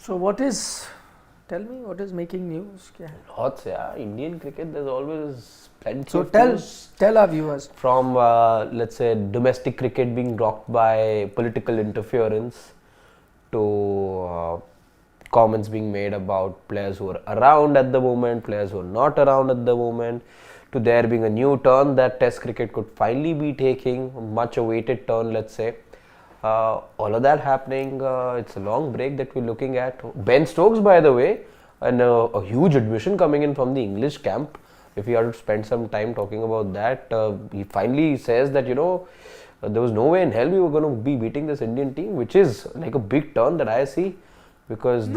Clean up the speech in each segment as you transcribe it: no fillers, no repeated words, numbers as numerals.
So tell me what is making news? क्या है? Lots, yeah. Indian cricket, there's always plenty So of tell news. our viewers. From let's say domestic cricket being rocked by political interference to comments being made about players who are around at the moment, players who are not around at the moment, to there being a new turn that Test cricket could finally be taking, a much awaited turn, let's say. All of that happening, it's a long break that we're looking at. Ben Stokes, by the way, and a huge admission coming in from the English camp. If we had to spend some time talking about that, he finally says that, there was no way in hell we were going to be beating this Indian team, which is like a big turn that I see, because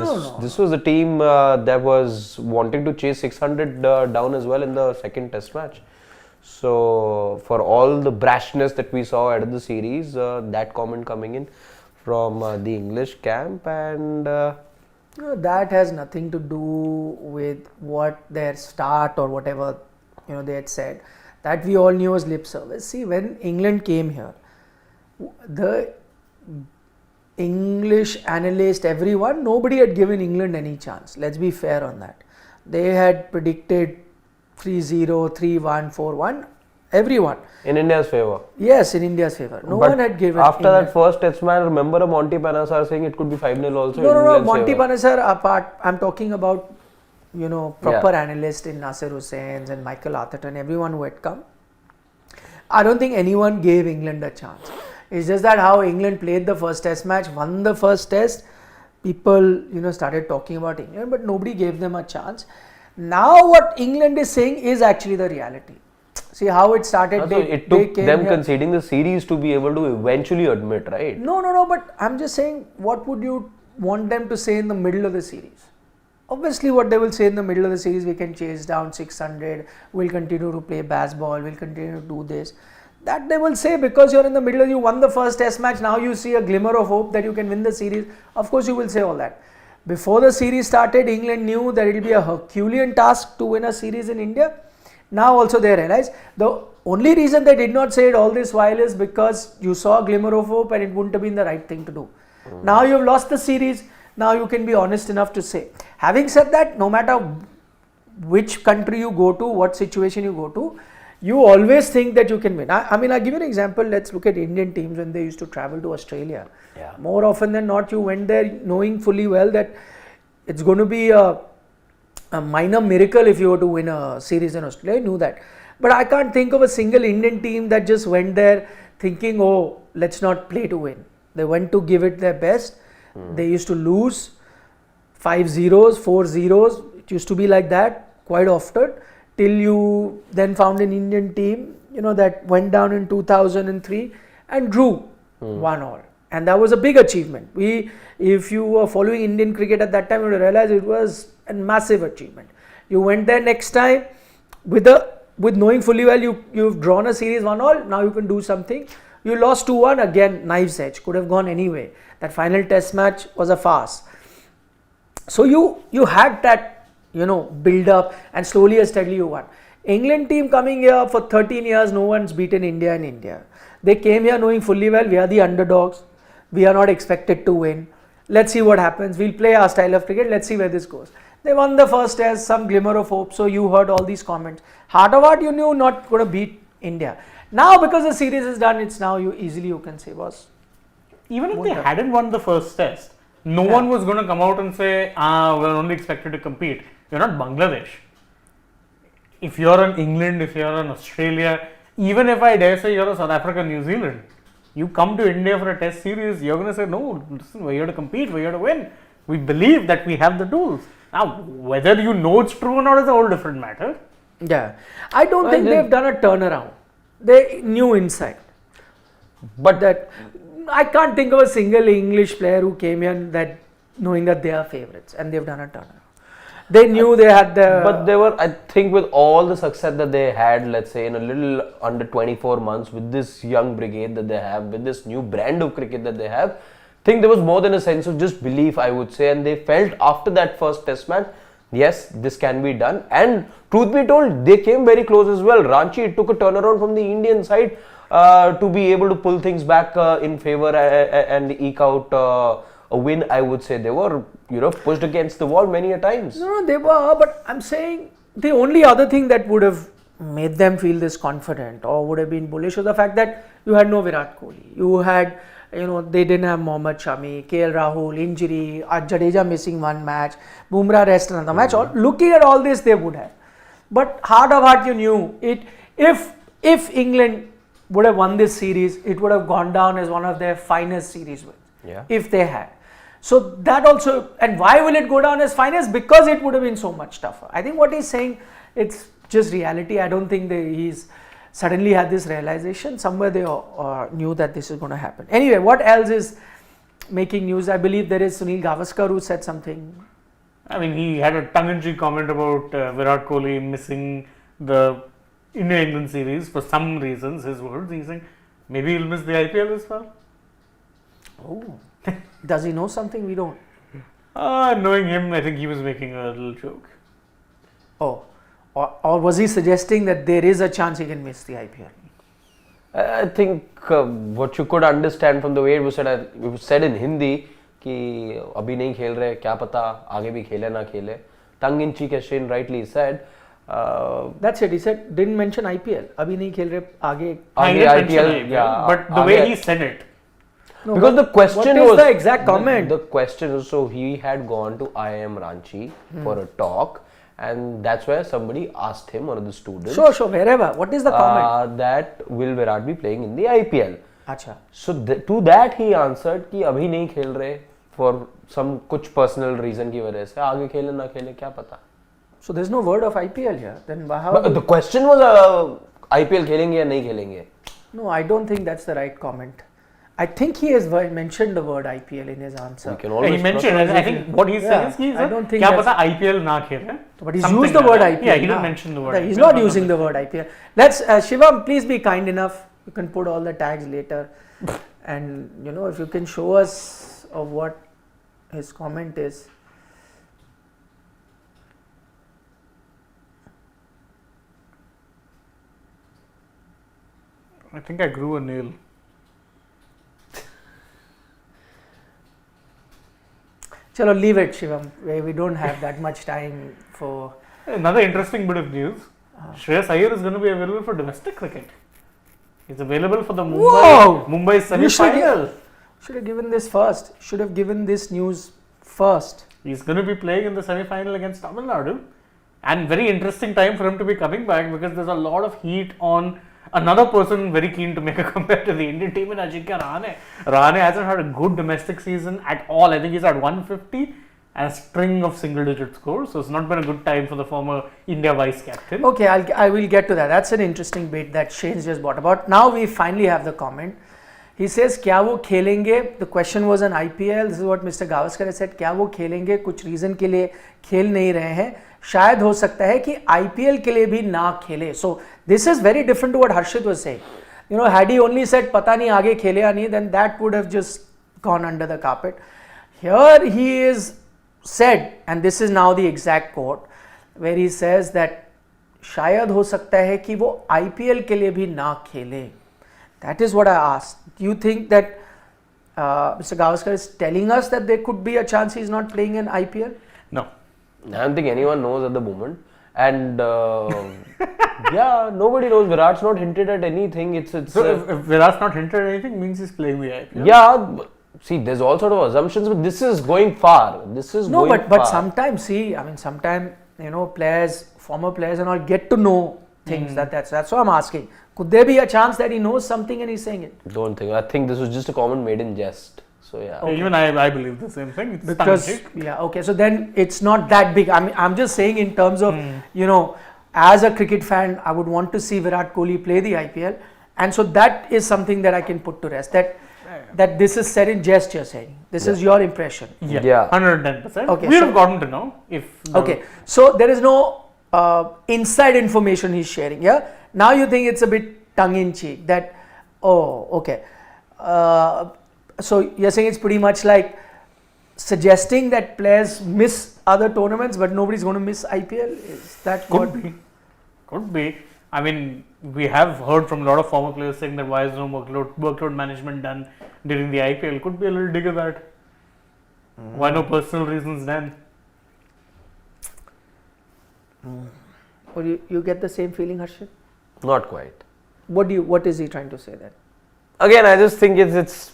this was a team that was wanting to chase 600 down as well in the second Test match. So for all the brashness that we saw out of the series, that comment coming in from the English camp, and that has nothing to do with what their start or whatever they had said. That we all knew was lip service. See, when England came here, the English analyst, everyone, nobody had given England any chance. Let's be fair on that. They had predicted 3-0, 3-1, 4-1, everyone. In India's favour. Yes, in India's favour. No but one had given. After England. that first Test match, remember a Monty Panasar saying it could be 5-0 also. No, Monty Panasar apart. I'm talking about, proper analysts in Nasir Hussain's and Michael Atherton, everyone who had come. I don't think anyone gave England a chance. It's just that how England played the first Test match, won the first Test, people, started talking about England, but nobody gave them a chance. Now what England is saying is actually the reality. See how it started. It took them conceding the series to be able to eventually admit, right? No, but I'm just saying, what would you want them to say in the middle of the series? Obviously what they will say in the middle of the series, we can chase down 600, we'll continue to play baseball, we'll continue to do this. That they will say because you're in the middle, you won the first Test match, now you see a glimmer of hope that you can win the series. Of course you will say all that. Before the series started, England knew that it will be a Herculean task to win a series in India. Now also they realize the only reason they did not say it all this while is because you saw a glimmer of hope and it wouldn't have been the right thing to do. Now you have lost the series, now you can be honest enough to say. Having said that, no matter which country you go to, what situation you go to, you always think that you can win. I mean, I'll give you an example. Let's look at Indian teams when they used to travel to Australia. Yeah. More often than not, you went there knowing fully well that it's going to be a minor miracle if you were to win a series in Australia. I knew that. But I can't think of a single Indian team that just went there thinking, oh, let's not play to win. They went to give it their best. They used to lose 5-0s, 4-0s. It used to be like that quite often. Till you then found an Indian team, that went down in 2003 and drew 1-1. And that was a big achievement. If you were following Indian cricket at that time, you would realize it was a massive achievement. You went there next time with knowing fully well you've drawn a series 1-1, now you can do something. You lost 2-1, again, knife's edge, could have gone anyway. That final Test match was a farce. So you had that build up and slowly and steadily you won. England team coming here for 13 years, no one's beaten India in India. They came here knowing fully well we are the underdogs. We are not expected to win. Let's see what happens. We'll play our style of cricket. Let's see where this goes. They won the first Test, some glimmer of hope. So you heard all these comments. Heart of heart, you knew not going to beat India. Now because the series is done, it's now you can say, boss. Even if they hadn't won the first Test, no one was going to come out and say, we're only expected to compete. You're not Bangladesh. If you're in England, if you're in Australia, even if I dare say you're a South Africa, New Zealand, you come to India for a Test series, you're going to say, no, listen, we're here to compete, we're here to win. We believe that we have the tools. Now, whether you know it's true or not is a whole different matter. Yeah. I don't think they've done a turnaround. They knew inside. But that, I can't think of a single English player who came here knowing that they are favourites and they've done a turnaround. They knew they had the... But they were, I think, with all the success that they had, let's say, in a little under 24 months, with this young brigade that they have, with this new brand of cricket that they have, I think there was more than a sense of just belief, I would say, and they felt after that first Test match, yes, this can be done. And truth be told, they came very close as well. Ranchi took a turnaround from the Indian side to be able to pull things back in favour and eke out a win, I would say. They were, pushed against the wall many a times. No, they were, but I'm saying the only other thing that would have made them feel this confident or would have been bullish was the fact that you had no Virat Kohli. You had, they didn't have Mohammad Shami, KL Rahul, injury, Jadeja missing one match, Bumrah rest another match. Looking at all this, they would have. But heart of heart, you knew it. If England would have won this series, it would have gone down as one of their finest series wins. Yeah. If they had. So that also, and why will it go down as finest? Because it would have been so much tougher. I think what he's saying, it's just reality. I don't think he's suddenly had this realization. Somewhere they knew that this is going to happen. Anyway, what else is making news? I believe there is Sunil Gavaskar who said something. I mean, he had a tongue-in-cheek comment about Virat Kohli missing the India-England series for some reasons, his words. He's saying maybe he'll miss the IPL as well. Oh, does he know something we don't? Knowing him, I think he was making a little joke. Oh, or was he suggesting that there is a chance he can miss the IPL? I think what you could understand from the way it was said in Hindi, कि अभी नहीं खेल रहे, क्या पता आगे भी खेले ना खेले. Tongue in cheek, as Shane rightly said. That's it. He said didn't mention IPL. अभी नहीं खेल रहे, आगे. IPL, yeah. But the way he said it. No, because the question what was is the exact comment? The question was, so he had gone to IIM Ranchi for a talk, and that's where somebody asked him, one of the students. Sure, wherever. What is the comment? That will Virat be playing in the IPL? Acha. So to that he answered कि अभी नहीं खेल रहे for some कुछ personal reason की वजह से, आगे खेले ना खेले क्या पता. So there's no word of IPL here. Then how? But the question was IPL खेलेंगे या नहीं खेलेंगे? No, I don't think that's the right comment. I think he has mentioned the word IPL in his answer. We can always He mentioned. I think what he's saying is I don't think क्या पता IPL ना खेले. But he's used the word IPL. Yeah, he didn't mention the word. He's not using the word IPL. Let's Shivam, please be kind enough. You can put all the tags later, and if you can show us what his comment is. I think I grew a nail. Chalo, leave it, Shivam. We don't have that much time for. Another interesting bit of news. Shreyas Iyer is going to be available for domestic cricket. He's available for the Mumbai semi-final. Should have given this first. Should have given this news first. He's going to be playing in the semi-final against Tamil Nadu. And very interesting time for him to be coming back because there's a lot of heat on another person very keen to make a comeback to the Indian team in Ajinkya Rahane. Rahane hasn't had a good domestic season at all. I think he's had 150 and a string of single-digit scores. So it's not been a good time for the former India vice captain. Okay, I will get to that. That's an interesting bit that Shane's just brought about. Now we finally have the comment. He says, क्या वो खेलेंगे? The question was on IPL. This is what Mr. Gavaskar has said. क्या वो खेलेंगे? कुछ reason के लिए खेल नहीं रहे हैं. शायद हो सकता है कि IPL के लिए भी ना खेले. So this is very different to what Harshit was saying. Had he only said पता नहीं आगे खेले या नहीं, then that would have just gone under the carpet. Here he is said, and this is now the exact quote, where he says that शायद हो सकता है कि वो IPL के लिए भी ना खेले. That is what I asked. Do you think that Mr. Gavaskar is telling us that there could be a chance he's not playing in IPL? No. I don't think anyone knows at the moment. And yeah, nobody knows. Virat's not hinted at anything. So if Virat's not hinted at anything, means he's playing the IPL. Yeah. See, there's all sort of assumptions, but this is going far. But sometimes, sometimes players, former players, and all get to know things. That's what I'm asking. Could there be a chance that he knows something and he's saying it? Don't think. I think this was just a comment made in jest. So yeah. Okay. Even I believe the same thing. It's because okay. So then it's not that big. I'm just saying in terms of as a cricket fan, I would want to see Virat Kohli play the IPL, and so that is something that I can put to rest. That this is said in jest. You're saying this is your impression. Yeah. 110%. Okay. We have gotten to know if. Okay. So there is no inside information he's sharing. Yeah. Now you think it's a bit tongue-in-cheek that, okay. So you're saying it's pretty much like suggesting that players miss other tournaments, but nobody's going to miss IPL? Is that Could be. I mean, we have heard from a lot of former players saying that why is no workload management done during the IPL? Could be a little dig of that. Why no personal reasons then? Or you get the same feeling, Harshit? Not quite. What is he trying to say then? Again, I just think it's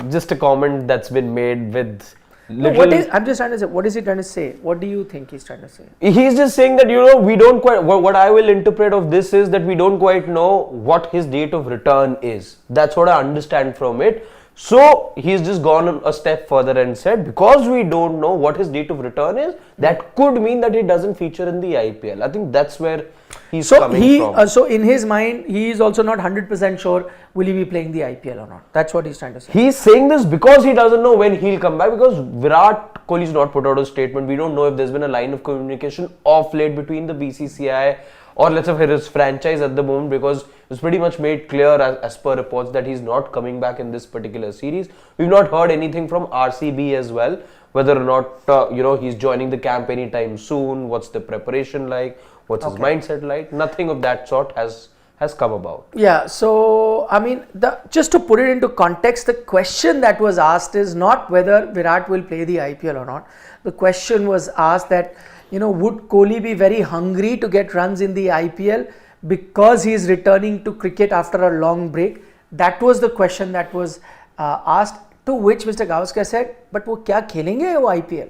just a comment that's been made with No, I'm just trying to say, what is he trying to say? What do you think he's trying to say? He's just saying that, we don't quite, what I will interpret of this is that we don't quite know what his date of return is. That's what I understand from it. So, he's just gone a step further and said, because we don't know what his date of return is, that could mean that he doesn't feature in the IPL. I think that's where he's coming from. So, in his mind, he is also not 100% sure will he be playing the IPL or not. That's what he's trying to say. He's saying this because he doesn't know when he'll come back, because Virat Kohli's not put out a statement. We don't know if there's been a line of communication off late between the BCCI or let's say his franchise at the moment, because it's pretty much made clear as per reports that he's not coming back in this particular series. We've not heard anything from RCB as well, whether or not he's joining the camp anytime soon, what's the preparation like, what's his mindset like. Nothing of that sort has come about. Yeah, so I mean, just to put it into context, the question that was asked is not whether Virat will play the IPL or not. The question was asked that, would Kohli be very hungry to get runs in the IPL because he is returning to cricket after a long break? That was the question that was asked, to which Mr. Gavaskar said, but वो क्या खेलेंगे वो IPL?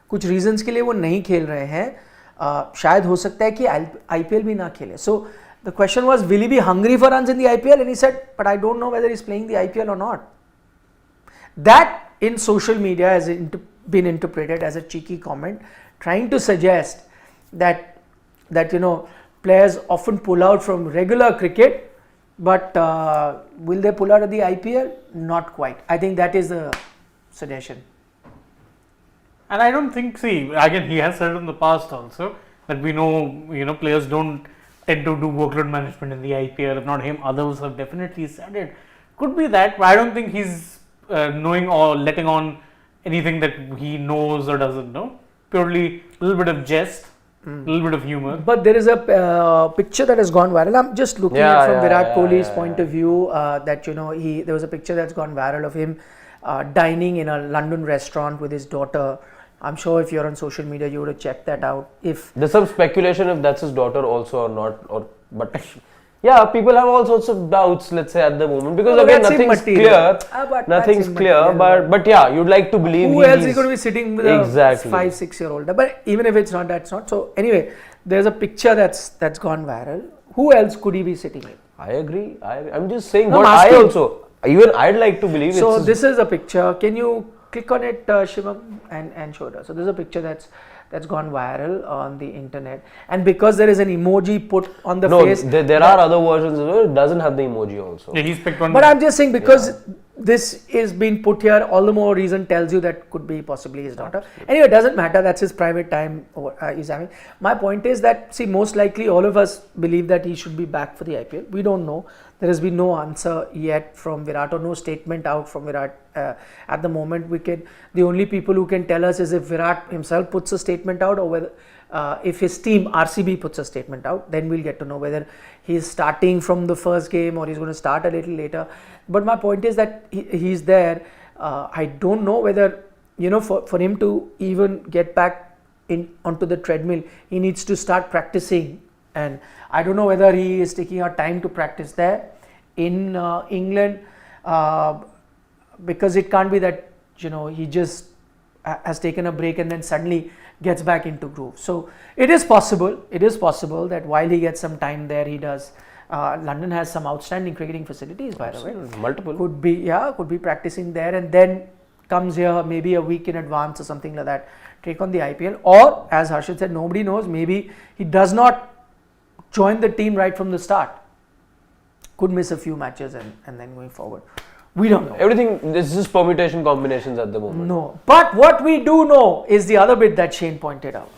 कुछ reasons के लिए वो नहीं खेल रहे हैं, शायद हो सकता है कि IPL भी ना खेले. So the question was, will he be hungry for runs in the IPL? And he said, but I don't know whether he's playing the IPL or not. That in social media has been interpreted as a cheeky comment, trying to suggest that players often pull out from regular cricket, but will they pull out of the IPL? Not quite. I think that is the suggestion. And I don't think, again, he has said in the past also that we know, players don't tend to do workload management in the IPL. If not him, others have definitely said it. Could be that, but I don't think he's knowing or letting on anything that he knows or doesn't know. Purely a little bit of jest, a little bit of humor. But there is a picture that has gone viral. I'm just looking at from Virat Kohli's point of view that there was a picture that's gone viral of him dining in a London restaurant with his daughter. I'm sure if you're on social media, you would have checked that out. If there's some speculation if that's his daughter also or not, but yeah, people have all sorts of doubts, let's say, at the moment, because again, nothing's clear. Nothing's clear, but yeah, you'd like to believe. Who else is going to be sitting with a 5-6-year-old? But even if it's not, that's not. So anyway, there's a picture that's gone viral. Who else could he be sitting with? I agree. I'm just saying. No, I'd like to believe. So this is a picture. Can you click on it, Shivam, and show it? So this is a picture that's gone viral on the internet, and because there is an emoji put on the face. There are other versions as well. It doesn't have the emoji also. Yeah, he's picked one. But I'm just saying, because this is being put here, all the more reason tells you that could be possibly his daughter. Anyway, it doesn't matter. That's his private time he's having. My point is that, most likely all of us believe that he should be back for the IPL. We don't know. There has been no answer yet from Virat, or no statement out from Virat at the moment. The only people who can tell us is if Virat himself puts a statement out, or whether if his team RCB puts a statement out, then we'll get to know whether he's starting from the first game or he's going to start a little later. But my point is that he's there. I don't know whether, for him to even get back onto the treadmill, he needs to start practicing. And I don't know whether he is taking out time to practice there in England, because it can't be that he just has taken a break and then suddenly gets back into groove. So it is possible that while he gets some time there, he does. London has some outstanding cricketing facilities, by the way. Multiple. Could be practicing there and then comes here maybe a week in advance or something like that, take on the IPL. Or, as Harshit said, nobody knows, maybe he does not join the team right from the start. Could miss a few matches and then going forward. We don't know. Everything, this is permutation combinations at the moment. No. But what we do know is the other bit that Shane pointed out,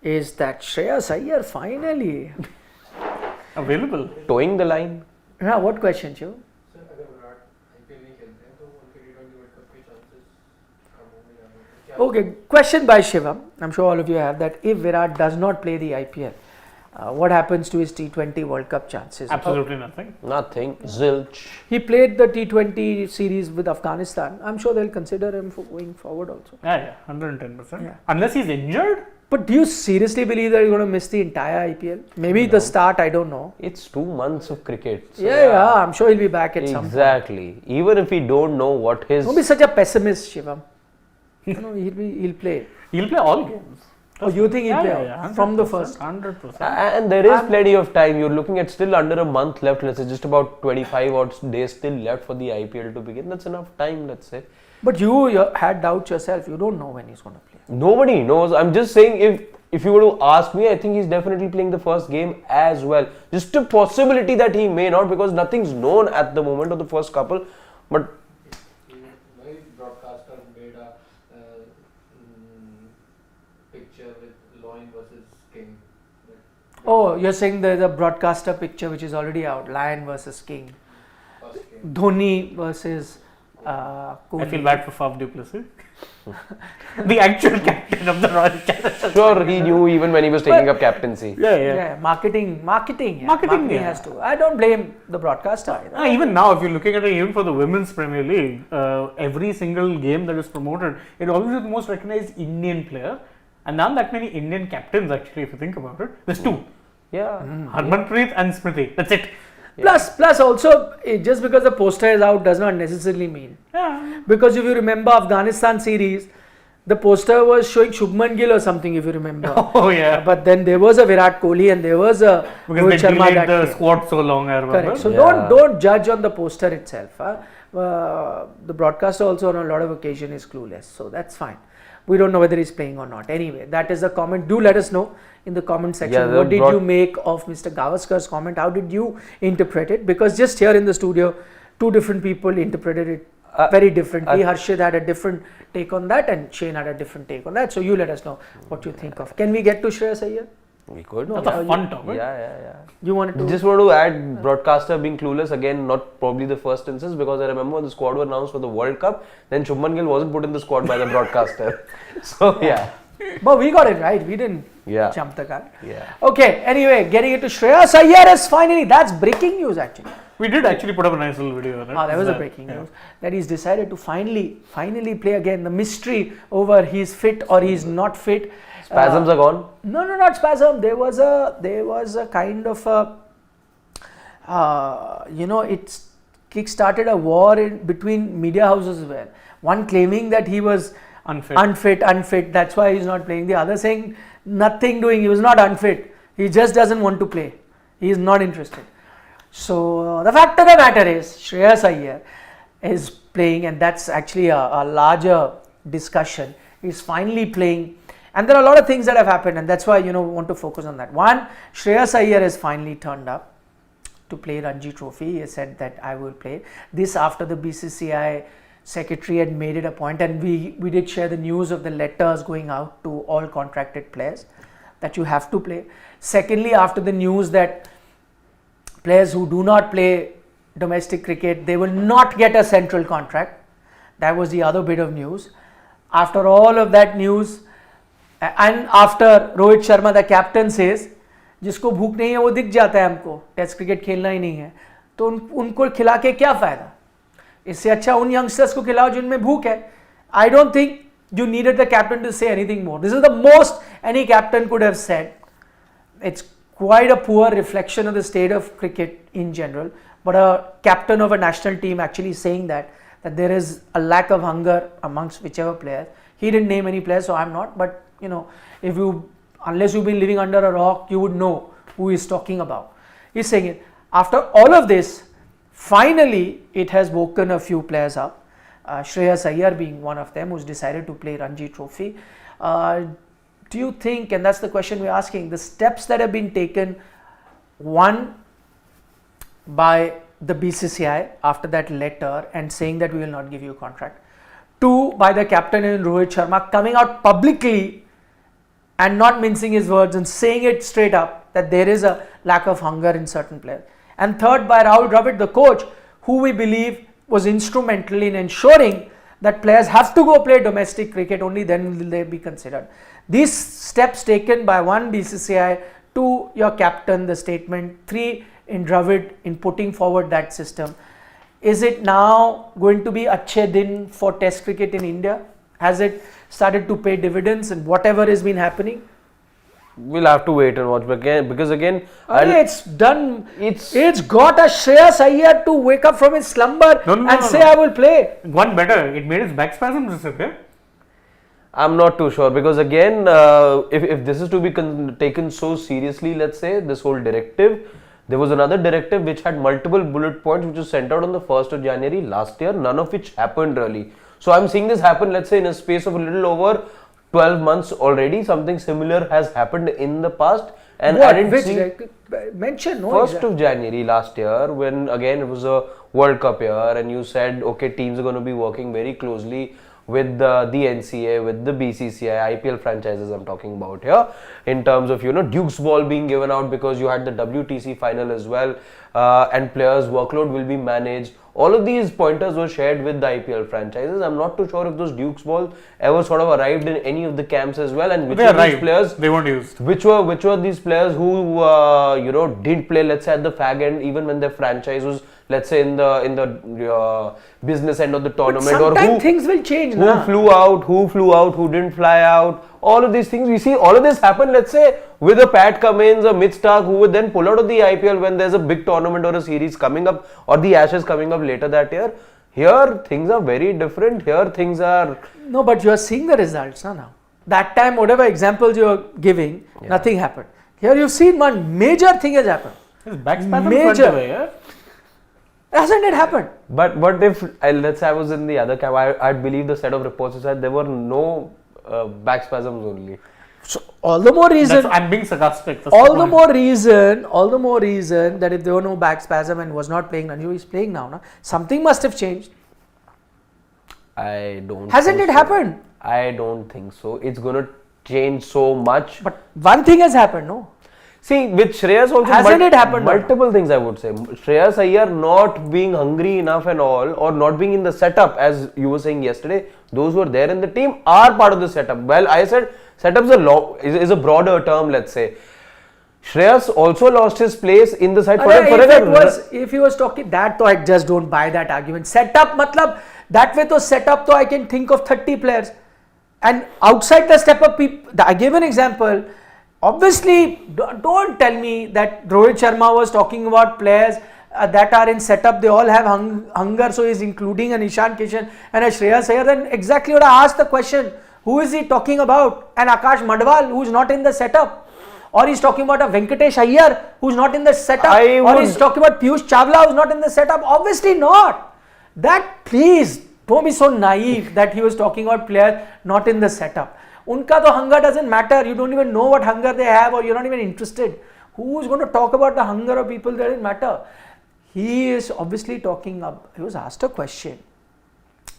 is that Shreyas Iyer finally available. Towing the line. Yeah, what question, Shiv? Okay, question by Shivam. I'm sure all of you have that. If Virat does not play the IPL, what happens to his T20 World Cup chances? Absolutely nothing. Nothing. Zilch. He played the T20 series with Afghanistan. I'm sure they'll consider him for going forward also. Yeah, 110%. Yeah. Unless he's injured. But do you seriously believe that you're going to miss the entire IPL? Maybe the start, I don't know. It's 2 months of cricket. So Yeah, I'm sure he'll be back at some point. exactly. Even if we don't know what his. Don't be such a pessimist, Shivam. No, he'll play. He'll play all games. Oh, you think he'll play from the 100%, first? 100%. And there is plenty of time. You're looking at still under a month left. Let's say just about 25 odd days still left for the IPL to begin. That's enough time, let's say. But you had doubts yourself. You don't know when he's going to play. Nobody knows. I'm just saying if you were to ask me, I think he's definitely playing the first game as well. Just a possibility that he may not, because nothing's known at the moment of the first couple. But broadcaster made a picture with Loin versus King. Oh, you're saying there's a broadcaster picture which is already out. Lion versus King. First game. Dhoni versus Kohli. I feel bad for Faf du Plessis. The actual captain of the Royal Challengers. sure, he knew even when he was taking up captaincy. Yeah. Marketing. Marketing, yeah. has to. I don't blame the broadcaster either. Even now, if you're looking at it, even for the Women's Premier League, every single game that is promoted, it always is the most recognized Indian player. And not that many Indian captains, actually, if you think about it. There's two. Yeah. Harmanpreet and Smriti. That's it. Plus also, just because the poster is out does not necessarily mean. Yeah. Because if you remember Afghanistan series, the poster was showing Shubman Gill or something, if you remember. Oh, yeah. But then there was a Virat Kohli and there was a Because Rohit they Sharma delayed that the came. squad so long, I remember. Correct. So Yeah. don't judge on the poster itself. The broadcaster also on a lot of occasion is clueless. So that's fine. We don't know whether he's playing or not. Anyway, that is the comment. Do let us know in the comment section. Yeah, What did you make of Mr. Gavaskar's comment? How did you interpret it? Because just here in the studio, two different people interpreted it very differently. Harshit had a different take on that and Shane had a different take on that. So you let us know what you think of. Can we get to Shreyas Iyer? We could. That's a fun topic. Yeah. You wanted to? Just want to add broadcaster being clueless again, not probably the first instance, because I remember when the squad were announced for the World Cup, then Shubman Gill wasn't put in the squad by the broadcaster. So yeah. But we got it right. We didn't Yeah. jump the gun. Yeah. Okay, anyway, getting into Shreyas Iyer is finally, that's breaking news actually. We did actually put up a nice little video on it. That was a breaking news. That he's decided to finally play again. The mystery over he's fit or he's not fit. Spasms are gone. No, not spasm. There was a kind of it kick-started a war between media houses as well. One claiming that he was unfit. That's why he's not playing. The other saying nothing doing. He was not unfit. He just doesn't want to play. He is not interested. So the fact of the matter is, Shreyas Iyer is playing, and that's actually a larger discussion. He's finally playing. And there are a lot of things that have happened, and that's why we want to focus on that. One, Shreyas Iyer has finally turned up to play Ranji Trophy. He said that I will play. This after the BCCI secretary had made it a point, and we did share the news of the letters going out to all contracted players that you have to play. Secondly, after the news that players who do not play domestic cricket, they will not get a central contract. That was the other bit of news. After all of that news, and after Rohit Sharma, the captain, says, जिसको भूख नहीं है वो दिख जाता है हमको, test cricket खेलना ही नहीं है, तो उनको खिला के क्या फायदा? इससे अच्छा उन यंगस्टर्स को खिलाओ जिनमें भूख है. I don't think you needed the captain to say anything more. This is the most any captain could have said. It's quite a poor reflection of the state of cricket in general, but a captain of a national team actually saying that there is a lack of hunger amongst whichever players. He didn't name any players, so I'm not, but unless you've been living under a rock, you would know who he's talking about. He's saying it. After all of this, finally it has woken a few players up. Shreyas Iyer being one of them, who's decided to play Ranji Trophy. Do you think, and that's the question we're asking, the steps that have been taken, one, by the BCCI after that letter and saying that we will not give you a contract, two, by the captain and Rohit Sharma coming out publicly and not mincing his words and saying it straight up that there is a lack of hunger in certain players, and third, by Rahul Dravid, the coach, who we believe was instrumental in ensuring that players have to go play domestic cricket, only then will they be considered. These steps taken by one BCCI, 2, your captain, the statement. 3, in Dravid, in putting forward that system. Is it now going to be achhe din for Test cricket in India? Has it started to pay dividends and whatever has been happening? We'll have to wait and watch because again, It's done. It's got a Shreyas Iyer to wake up from his slumber and say, I will play. One better, it made his back spasms disappear. I'm not too sure because again, if this is to be taken so seriously, let's say this whole directive, there was another directive which had multiple bullet points which was sent out on the 1st of January last year, none of which happened really. So I'm seeing this happen, let's say in a space of a little over 12 months already. Something similar has happened in the past, and I didn't see mention 1st of January last year, when again it was a World Cup year, and you said okay, teams are going to be working very closely with the NCA, with the BCCI, IPL franchises I'm talking about here, in terms of Duke's ball being given out because you had the WTC final as well, and players' workload will be managed. All of these pointers were shared with the IPL franchises. I'm not too sure if those Duke's balls ever sort of arrived in any of the camps as well, and which were these players, they weren't used. Which were these players who didn't play, let's say at the fag end, even when their franchise was, let's say in the business end of the tournament, but or who things will change. Who flew out, who didn't fly out. All of these things, we see all of this happen, let's say with a Pat Cummins, a Mitch Stark, who would then pull out of the IPL when there's a big tournament or a series coming up, or the Ashes coming up later that year. Here things are very different. Here things are... No, but you are seeing the results now. That time, whatever examples you are giving, nothing happened. Here you've seen one major thing has happened. His back spasms Major. went away, yeah? Hasn't it happened? But what if, let's say I was in the other camp, I'd believe the set of reports who said there were no back spasms only. So all the more reason. I'm being sarcastic. All the more reason that if there were no back spasm and was not playing, Ranju is playing now. Na? Something must have changed. I don't. Hasn't it happened? I don't think so. It's going to change so much. But one thing has happened, no? See, with Shreyas also, hasn't it happened? Multiple things I would say. Shreyas Iyer not being hungry enough and all, or not being in the setup, as you were saying yesterday, those who are there in the team are part of the setup. Well, I said setup is a broader term, let's say. Shreyas also lost his place in the side. If he was talking that, though, I just don't buy that argument. Setup, matlab, that way to set up, I can think of 30 players. And outside the step up, I gave an example. Obviously, don't tell me that Rohit Sharma was talking about players that are in setup. They all have hunger, so he's including an Ishan Kishan and a Shreyas Iyer. Then exactly what I asked the question: who is he talking about? An Akash Madwal who's not in the setup, or he's talking about a Venkatesh Iyer who's not in the setup, or he's talking about Piyush Chawla who's not in the setup? Obviously not. That please don't be so naive that he was talking about players not in the setup. Unka to hunger doesn't matter. You don't even know what hunger they have, or you're not even interested. Who's going to talk about the hunger of people? That doesn't matter. He is obviously talking up. He was asked a question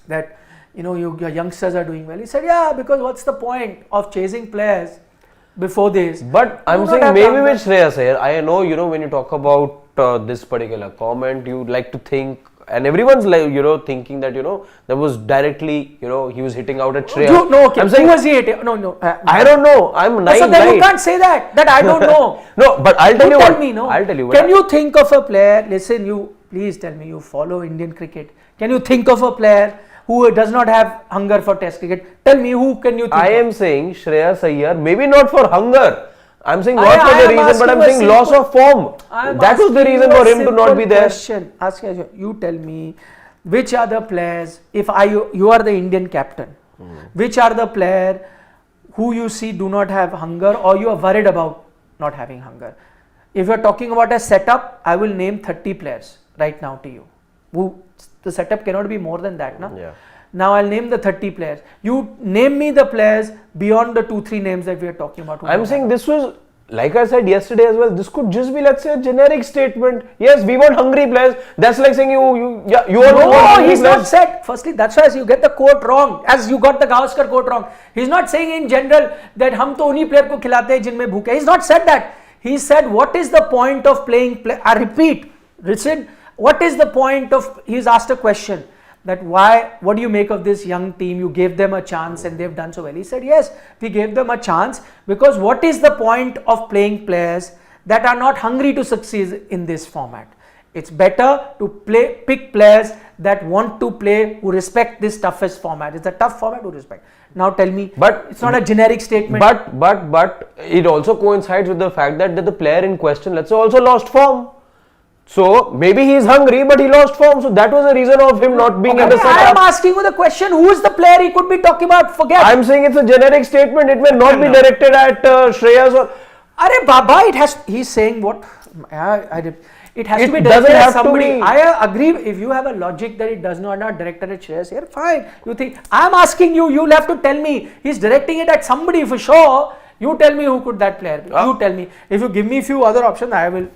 that, your youngsters are doing well. He said, yeah, because what's the point of chasing players before this? But I'm saying maybe with Shreyas Iyer, I know, when you talk about this particular comment, you like to think, and everyone's like, thinking that, that was directly, he was hitting out at Shreyas. No, okay. I'm saying, who was he hitting? No. I don't know. I'm naive. So then you can't say that I don't know. No, but I'll tell you what. Tell me, no. I'll tell you what. Can you think of a player, please tell me, you follow Indian cricket. Can you think of a player who does not have hunger for Test cricket? Tell me, who can you think I of? am saying Shreyas Iyer, maybe not for hunger. I'm saying not for the reason, but I'm saying loss of form. That was the reason for him to not be there. You tell me, which are the players, if you are the Indian captain, which are the players who you see do not have hunger, or you are worried about not having hunger? If you are talking about a setup, I will name 30 players right now to you. The setup cannot be more than that. Na? Yeah. Now I'll name the 30 players. You name me the players beyond the 2-3 names that we are talking about. I'm saying this was, like I said yesterday as well, this could just be, let's say, a generic statement. Yes, we want hungry players. That's like saying you want hungry he's players. not said. Firstly, that's why you get the quote wrong. As you got the Gavaskar quote wrong. He's not saying in general that hum to unhi player ko khilate hain jinme bhook hai. He's not said that. He said, what is the point of playing? I repeat, listen. What is the point of? He's asked a question that what do you make of this young team? You gave them a chance and they've done so well. He said, yes, we gave them a chance because what is the point of playing players that are not hungry to succeed in this format? It's better to pick players that want to play, who respect this toughest format. It's a tough format to respect. Now tell me, but it's not a generic statement. But it also coincides with the fact that the player in question, let's say, also lost form. So maybe he is hungry, but he lost form. So that was the reason of him not being in the setup. I am asking you the question: who is the player he could be talking about? Forget. I am saying it's a generic statement. It may not be directed at Shreyas or. Arey Baba, it has. He's saying what? It has to be doesn't directed at have to somebody. be. I agree. If you have a logic that it does not directed at Shreyas Iyer, fine. You think I am asking you? You'll have to tell me. He's directing it at somebody for sure. You tell me who could that player be. You tell me. If you give me a few other options, I will.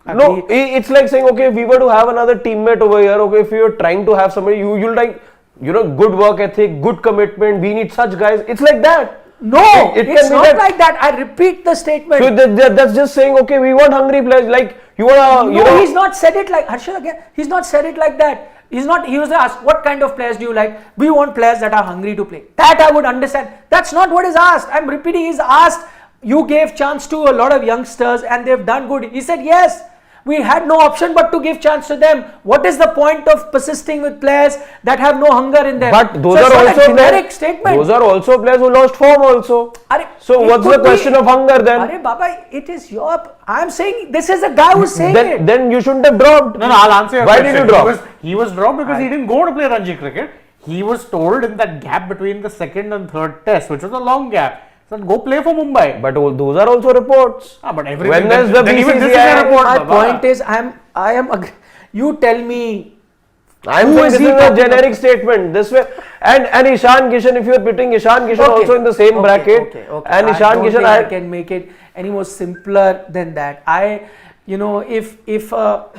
No, it's like saying, okay, if we were to have another teammate over here, okay, if you're trying to have somebody, you'll like, good work ethic, good commitment, we need such guys. It's like that. No, it's not like that. I repeat the statement. So that's just saying, okay, we want hungry players. Like, you want to, No, he's not said it like, Harshad again, he's not said it like that. He was asked, what kind of players do you like? We want players that are hungry to play. That I would understand. That's not what is asked. I'm repeating, he's asked, you gave chance to a lot of youngsters and they've done good. He said, yes. We had no option but to give chance to them. What is the point of persisting with players that have no hunger in them? But those are also generic statement. Those are also players who lost form also. So what's the question of hunger then? Arey Baba, it is your. I am saying this is a guy who's saying it. Then you shouldn't have dropped. No, I'll answer your question. Why did you drop? He was dropped because he didn't go to play Ranji cricket. He was told in that gap between the second and third test, which was a long gap. So go play for Mumbai. But those are also reports. But everything. When there's the BCCI, even this is a report. My point is, I am. You tell me. I'm saying this is a generic statement. This way, and Ishan Kishan. If you are putting Ishan Kishan also in the same bracket, and Ishan Kishan, I can make it any more simpler than that. If a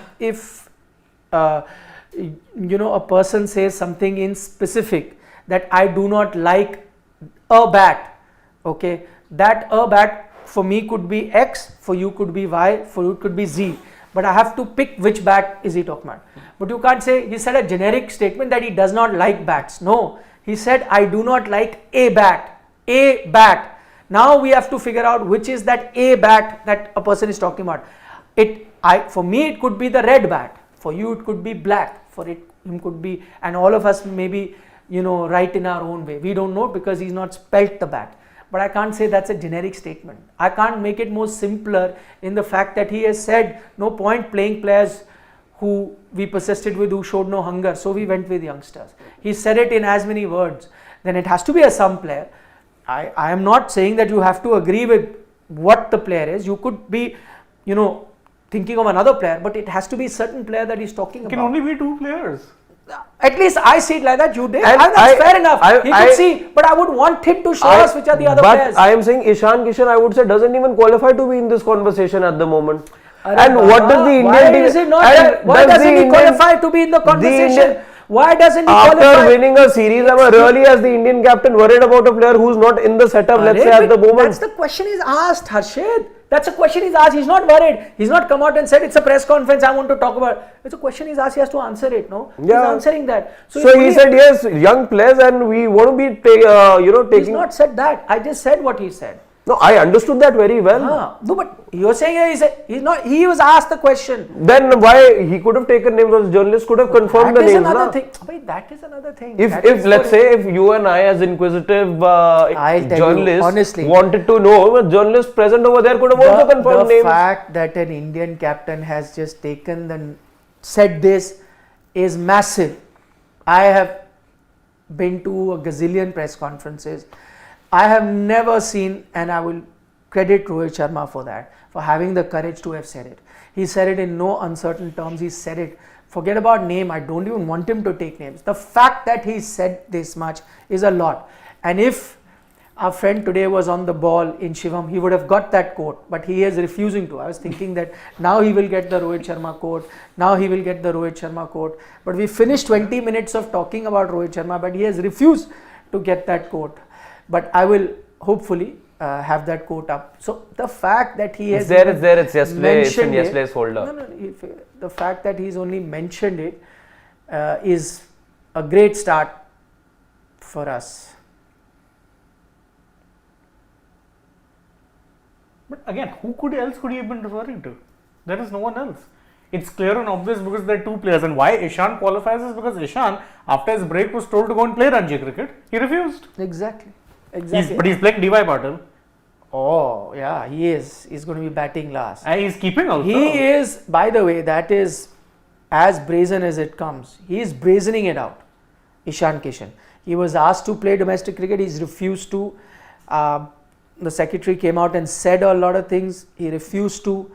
person says something in specific that I do not like a bat. Okay, that a bat for me could be X, for you could be Y, for you could be Z. But I have to pick which bat is he talking about. But you can't say, he said a generic statement that he does not like bats. No, he said I do not like a bat. A bat. Now we have to figure out which is that a bat that a person is talking about. For me it could be the red bat. For you it could be black. For him could be, and all of us maybe right in our own way. We don't know because he's not spelt the bat. But I can't say that's a generic statement. I can't make it more simpler in the fact that he has said no point playing players who we persisted with, who showed no hunger, so we went with youngsters. He said it in as many words. Then it has to be a some player. I am not saying that you have to agree with what the player is. You could be, thinking of another player, but it has to be certain player that he's talking about. It can only be two players. At least I see it like that. You did. And that's fair enough. He could see, but I would want him to show us which are the other players. But I am saying Ishan Kishan, I would say, doesn't even qualify to be in this conversation at the moment. And what does the Indian why team? Is it not why doesn't he qualify to be in the conversation? Why doesn't he qualify? After winning a series, am I really, as the Indian captain, worried about a player who's not in the setup? Let's say at the moment. That's the question is asked, Harshad. That's a question he's asked. He's not worried. He's not come out and said it's a press conference. I want to talk about. It's a question he's asked. He has to answer it. No, he's answering that. So he said yes, young players, and we want to be, taking. He's not said that. I just said what he said. No, I understood that very well. No, but you're saying he's not. He was asked the question. Then why he could have taken names? Those journalists could have confirmed the names. That is another thing. Wait, that is another thing. If let's say if you and I, as inquisitive journalists, wanted to know, a journalist present over there could have also confirmed names. The fact that an Indian captain has just said this is massive. I have been to a gazillion press conferences. I have never seen, and I will credit Rohit Sharma for that, for having the courage to have said it. He said it in no uncertain terms. He said it. Forget about name. I don't even want him to take names. The fact that he said this much is a lot. And if our friend today was on the ball in Shivam, he would have got that quote, but he is refusing to. I was thinking that now he will get the Rohit Sharma quote. Now he will get the Rohit Sharma quote. But we finished 20 minutes of talking about Rohit Sharma, but he has refused to get that quote. But I will hopefully have that quote up. So the fact that he has it's there. It's yesterday. It's in yesterday's folder. The fact that he's only mentioned it is a great start for us. But again, who else could he have been referring to? There is no one else. It's clear and obvious because there are two players. And why Ishan qualifies is because Ishan, after his break, was told to go and play Ranji cricket. He refused. Exactly. But he's playing DY Patil. Oh, yeah, he is. He's going to be batting last. And he's keeping also. He is, by the way, that is as brazen as it comes. He is brazening it out. Ishan Kishan. He was asked to play domestic cricket. He's refused to. The secretary came out and said a lot of things. He refused to.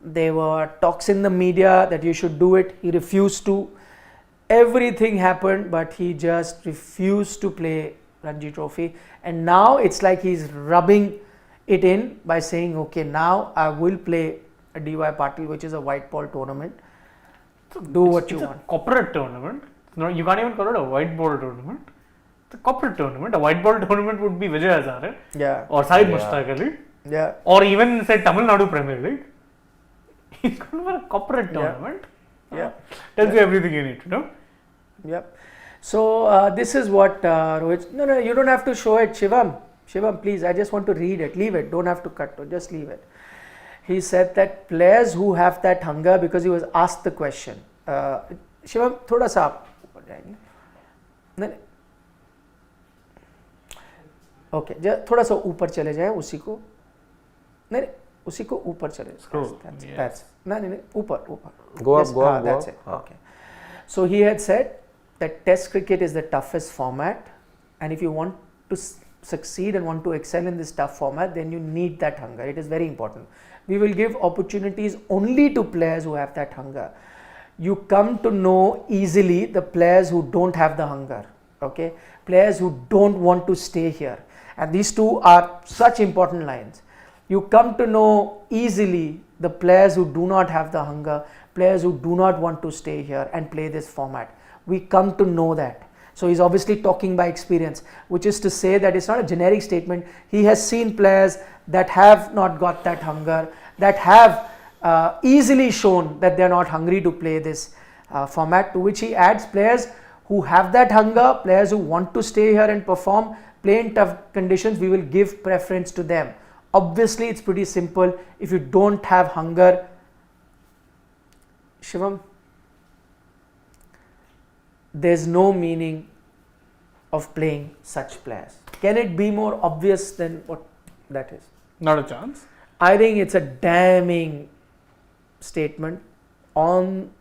There were talks in the media that you should do it. He refused to. Everything happened, but he just refused to play Ranji Trophy. And now it's like he's rubbing it in by saying, okay, now I will play a DY Patil, which is a white ball tournament. Do what you want. It's a corporate tournament. No, you can't even call it a white ball tournament. It's a corporate tournament. A white ball tournament would be Vijay Hazare. Yeah. Or Syed Mushtaq Ali. Yeah. Or even say Tamil Nadu Premier League. He's going for a corporate tournament. Yeah. Tells you everything you need to know. Yep. So this is what Rohit. No, you don't have to show it, Shivam. Shivam, please. I just want to read it. Leave it. Don't have to cut. Just leave it. He said that players who have that hunger, because he was asked the question. Shivam, थोड़ा सा आप ऊपर जाएंगे. नहीं. Okay. थोड़ा सा ऊपर चले जाएं उसी को. नहीं. उसी को ऊपर चले. That's. नहीं. ऊपर. Go up. That's it. Okay. So he had said that Test cricket is the toughest format, and if you want to succeed and want to excel in this tough format, then you need that hunger. It is very important. We will give opportunities only to players who have that hunger. You come to know easily the players who don't have the hunger. Okay, players who don't want to stay here, and these two are such important lines. You come to know easily the players who do not have the hunger, players who do not want to stay here and play this format. We come to know that. So he's obviously talking by experience, which is to say that it's not a generic statement. He has seen players that have not got that hunger, that have easily shown that they're not hungry to play this format, to which he adds players who have that hunger, players who want to stay here and perform, play in tough conditions. We will give preference to them. Obviously, it's pretty simple. If you don't have hunger, Shivam, there's no meaning of playing such players. Can it be more obvious than what that is? Not a chance. I think it's a damning statement on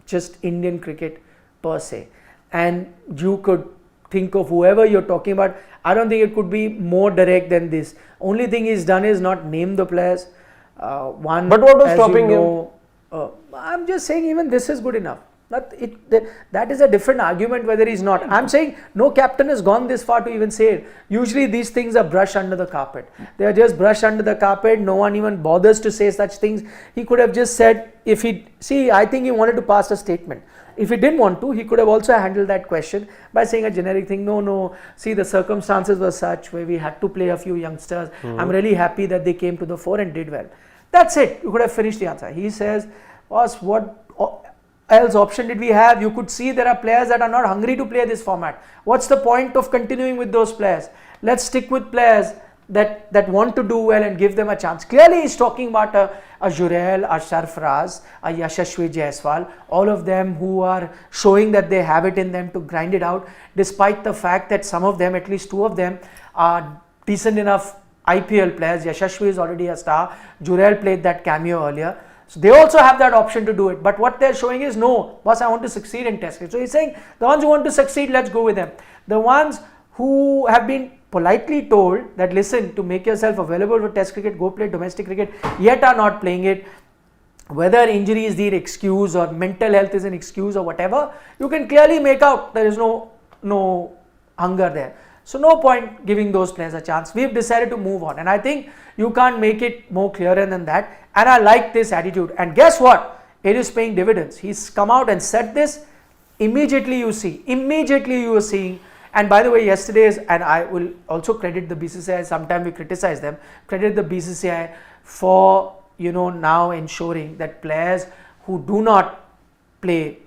just Indian cricket per se. And you could think of whoever you're talking about. I don't think it could be more direct than this. Only thing he's done is not name the players. But what was stopping him? I'm just saying even this is good enough. That is a different argument whether he's not. I'm saying no captain has gone this far to even say it. Usually these things are brushed under the carpet. They are just brushed under the carpet. No one even bothers to say such things. He could have just said, I think he wanted to pass a statement. If he didn't want to, he could have also handled that question by saying a generic thing. No, see, the circumstances were such where we had to play a few youngsters. I'm really happy that they came to the fore and did well. That's it. You could have finished the answer. He says, boss, what else option did we have? You could see there are players that are not hungry to play this format. What's the point of continuing with those players? Let's stick with players that want to do well and give them a chance. Clearly he's talking about a Jurel, a Sarfaraz, a Yashasvi Jaiswal, all of them who are showing that they have it in them to grind it out, despite the fact that some of them, at least two of them, are decent enough IPL players. Yashasvi is already a star. Jurel played that cameo earlier. So they also have that option to do it. But what they're showing is, no, boss, I want to succeed in Test cricket. So he's saying, the ones who want to succeed, let's go with them. The ones who have been politely told that, listen, to make yourself available for Test cricket, go play domestic cricket, yet are not playing it, whether injury is the excuse or mental health is an excuse or whatever, you can clearly make out there is no hunger there. So no point giving those players a chance. We've decided to move on, and I think you can't make it more clearer than that. And I like this attitude. And guess what? It is paying dividends. He's come out and said this. Immediately you are seeing. And by the way, yesterday's, and I will also credit the BCCI. Sometimes we criticize them. Credit the BCCI for now ensuring that players who do not play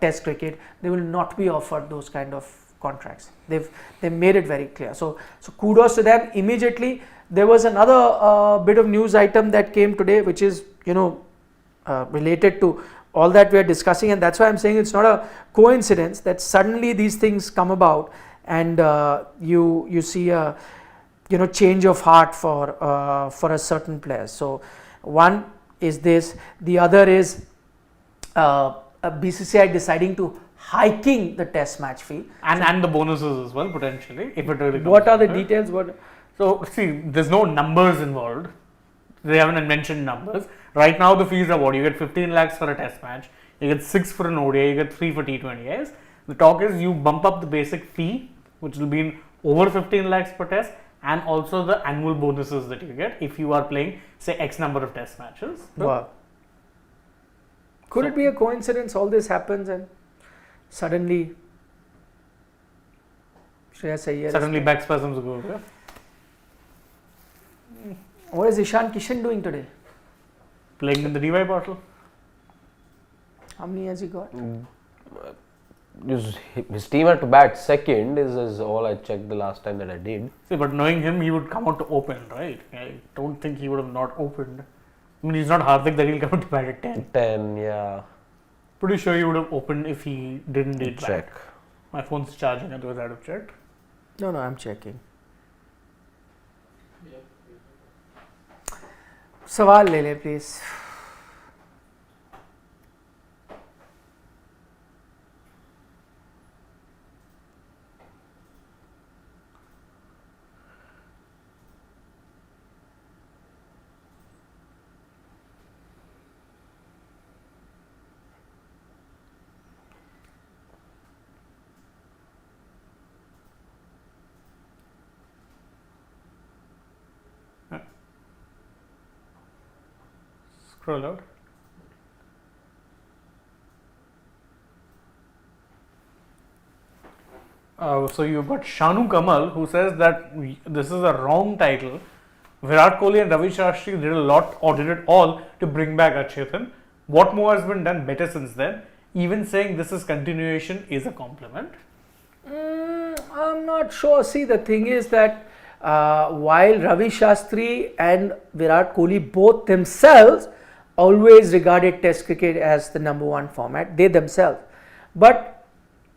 Test cricket, they will not be offered those kind of contracts. They've made it very clear. So kudos to them. Immediately there was another bit of news item that came today, which is related to all that we are discussing, and that's why I'm saying it's not a coincidence that suddenly these things come about, and you see a change of heart for a certain player. So one is this, the other is BCCI deciding to hiking the test match fee and the bonuses as well, potentially, if it really comes What are the down to it. details? So see, there's no numbers involved. They haven't mentioned numbers. Right now the fees are what? You get 15 lakhs for a test match, you get 6 for an ODI, you get 3 for T20Is. The talk is you bump up the basic fee, which will be over 15 lakhs per test, and also the annual bonuses that you get if you are playing, say, X number of test matches. Wow. Could it be a coincidence all this happens and suddenly Shreyas Iyer Suddenly back spasms go away. What is Ishan Kishan doing today? Playing in the DY bottle. How many has he got? His team had to bat second is all I checked the last time that I did. See, but knowing him, he would come out to open, right? I don't think he would have not opened. I mean, he's not Hardik that he'll come out to bat at 10. 10, yeah. Pretty sure he would have opened if he didn't need Check. back. My phone's charging, otherwise I'd have checked. No, I'm checking. सवाल ले ले please. Scroll out. So you've got Shanu Kamal, who says that this is a wrong title. Virat Kohli and Ravi Shastri did a lot or did it all to bring back Achyutan. What more has been done better since then? Even saying this is continuation is a compliment. I'm not sure. See, the thing is that while Ravi Shastri and Virat Kohli both themselves always regarded Test cricket as the number one format, they themselves, but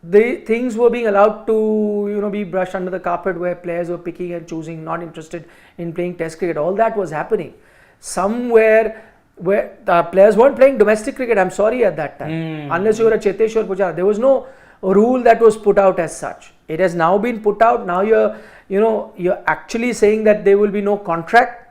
the things were being allowed to be brushed under the carpet, where players were picking and choosing, not interested in playing Test cricket. All that was happening somewhere where the players weren't playing domestic cricket. I'm sorry, at that time, unless you were a Cheteshwar Pujara, there was no rule that was put out as such. It has now been put out. Now you're actually saying that there will be no contract.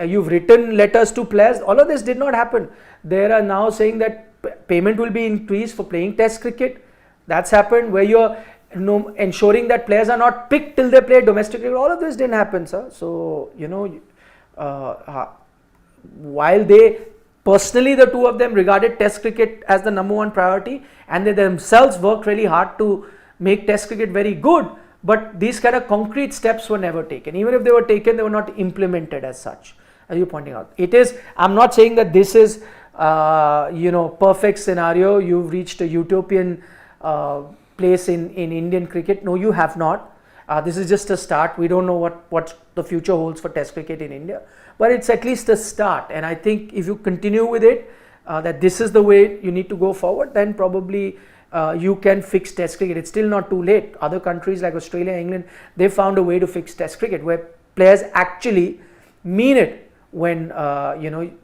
You've written letters to players. All of this did not happen. They are now saying that payment will be increased for playing Test cricket. That's happened, where you're ensuring that players are not picked till they play domestic cricket. All of this didn't happen, sir. So while they personally, the two of them regarded Test cricket as the number one priority, and they themselves worked really hard to make Test cricket very good, but these kind of concrete steps were never taken. Even if they were taken, they were not implemented as such, as you're pointing out. It is, I'm not saying that this is perfect scenario. You've reached a utopian place in Indian cricket. No, you have not. This is just a start. We don't know what the future holds for Test cricket in India, but it's at least a start. And I think if you continue with it, that this is the way you need to go forward, then probably you can fix Test cricket. It's still not too late. Other countries like Australia, England, they found a way to fix Test cricket, where players actually mean it when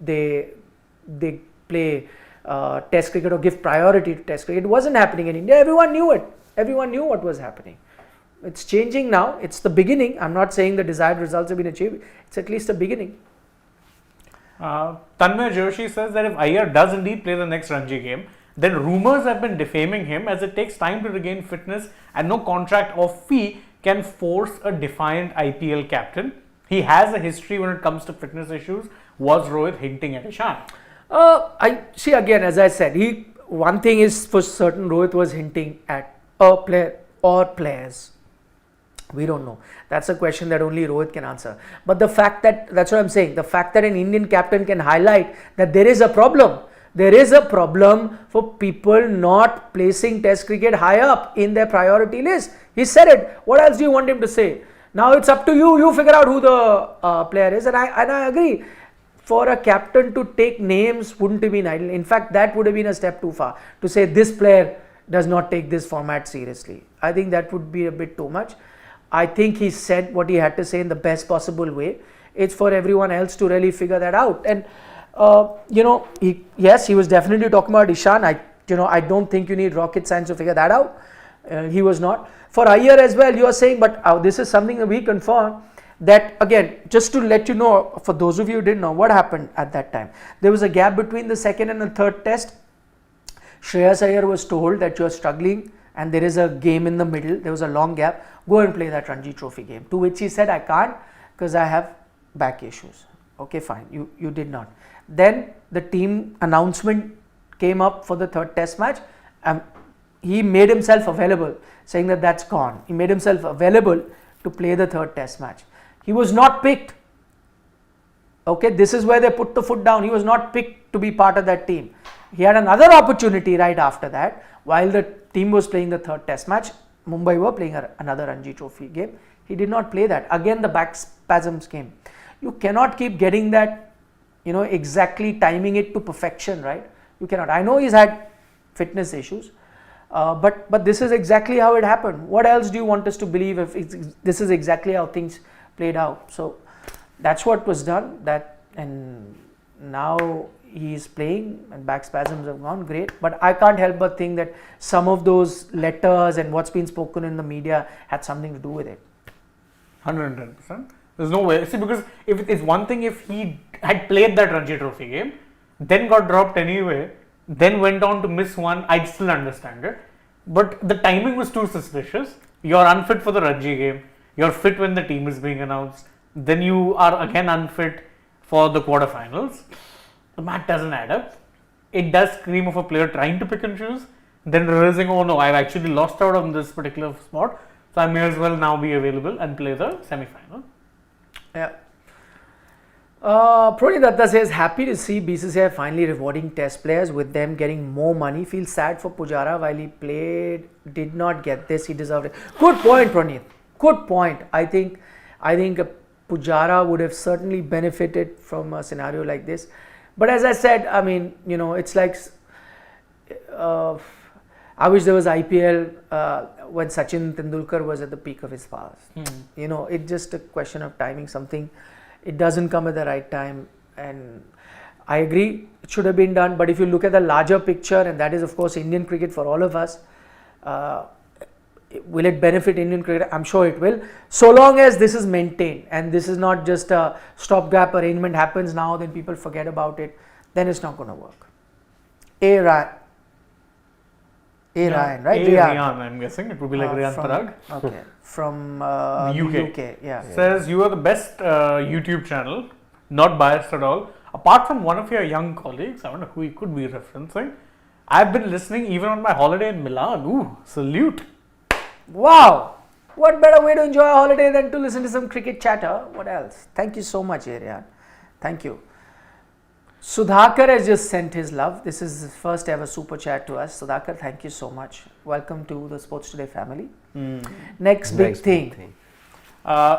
they play Test cricket or give priority to Test cricket. It wasn't happening in India. Everyone knew it. Everyone knew what was happening. It's changing now. It's the beginning. I'm not saying the desired results have been achieved. It's at least a beginning. Tanmay Joshi says that if Iyer does indeed play the next Ranji game, then rumours have been defaming him, as it takes time to regain fitness and no contract or fee can force a defiant IPL captain. He has a history when it comes to fitness issues. Was Rohit hinting at Ishan? I see, again, as I said, one thing is for certain, Rohit was hinting at a player or players. We don't know. That's a question that only Rohit can answer. But the fact that, that's what I'm saying, the fact that an Indian captain can highlight that there is a problem there is a problem for people not placing Test cricket high up in their priority list. He said it. What else do you want him to say? Now it's up to you. You figure out who the player is, and I agree. For a captain to take names wouldn't have been ideal. In fact, that would have been a step too far to say this player does not take this format seriously. I think that would be a bit too much. I think he said what he had to say in the best possible way. It's for everyone else to really figure that out. And he was definitely talking about Ishan. I don't think you need rocket science to figure that out. He was not. For Iyer as well, you are saying, but this is something that we confirm. That again, just to let you know, for those of you who didn't know what happened at that time, there was a gap between the second and the third test. Shreyas Iyer was told that you are struggling and there is a game in the middle. There was a long gap. Go and play that Ranji Trophy game. To which he said, I can't because I have back issues. Okay, fine. You did not. Then the team announcement came up for the third test match. He made himself available, saying that that's gone. He made himself available to play the third test match. He was not picked. Okay, this is where they put the foot down. He was not picked to be part of that team. He had another opportunity right after that. While the team was playing the third test match, Mumbai were playing another Ranji Trophy game. He did not play that. Again, the back spasms came. You cannot keep getting that, exactly timing it to perfection, right? You cannot. I know he's had fitness issues, but this is exactly how it happened. What else do you want us to believe if this is exactly how things played out? So that's what was done. And now he's playing and back spasms have gone, great. But I can't help but think that some of those letters and what's been spoken in the media had something to do with it. 110%. There's no way. See, because if it's one thing if he had played that Ranji Trophy game, then got dropped anyway, then went on to miss one, I'd still understand it. But the timing was too suspicious. You're unfit for the Ranji game. You're fit when the team is being announced. Then you are again unfit for the quarterfinals. The math doesn't add up. It does scream of a player trying to pick and choose, then realizing, oh no, I've actually lost out on this particular spot, so I may as well now be available and play the semi-final. Yeah. Pranit Datta says, happy to see BCCI finally rewarding test players with them getting more money. Feels sad for Pujara while he played, did not get this, he deserved it. Good point, Pranit. Good point. I think Pujara would have certainly benefited from a scenario like this. But as I said, I mean, it's like I wish there was IPL when Sachin Tendulkar was at the peak of his powers. It's just a question of timing. It doesn't come at the right time, and I agree it should have been done. But if you look at the larger picture, and that is of course Indian cricket for all of us, will it benefit Indian cricket? I'm sure it will, so long as this is maintained and this is not just a stopgap arrangement happens now, then people forget about it, then it's not going to work. Ryan, right? Rian, I'm guessing. It would be like Rian Parag. Okay. From UK. Yeah. Says, you are the best YouTube channel, not biased at all. Apart from one of your young colleagues, I wonder who he could be referencing. I've been listening even on my holiday in Milan. Ooh, salute. Wow. What better way to enjoy a holiday than to listen to some cricket chatter? What else? Thank you so much, Rian. Thank you. Sudhakar has just sent his love. This is his first ever super chat to us. Sudhakar, thank you so much. Welcome to the Sports Today family. Next big thing.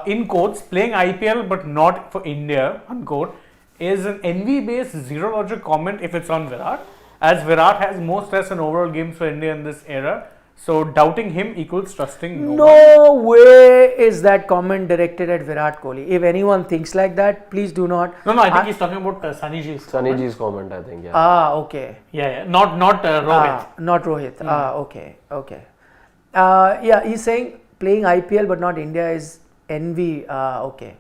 In quotes, playing IPL but not for India, unquote, is an envy-based zero logic comment if it's on Virat, as Virat has more stress in overall games for India in this era. So doubting him equals trusting no way is that comment directed at Virat Kohli. If anyone thinks like that, please do not. No, I think he's talking about Sunny G's comment, I think. Yeah. Okay. Yeah. Not Rohit. Not Rohit. Okay. Yeah, he's saying playing IPL but not India is envy. Okay.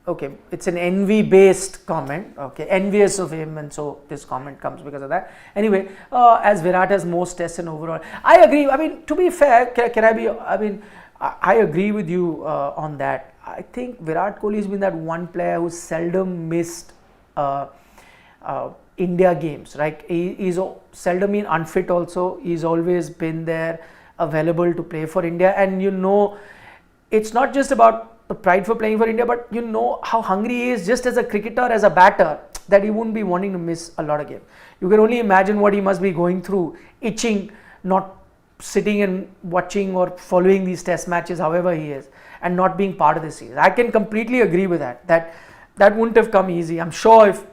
Okay, it's an envy-based comment. Okay, envious of him, and so this comment comes because of that. Anyway, as Virat has most tests in overall, I agree. I mean, to be fair, can I be? I mean, I agree with you on that. I think Virat Kohli has been that one player who seldom missed India games. Right? He's seldom been unfit. Also, he's always been there, available to play for India, and it's not just about the pride for playing for India, but how hungry he is just as a cricketer, as a batter. that he wouldn't be wanting to miss a lot of games. You can only imagine what he must be going through, itching, not sitting and watching or following these test matches however he is, and not being part of the series. I can completely agree with that wouldn't have come easy. I'm sure if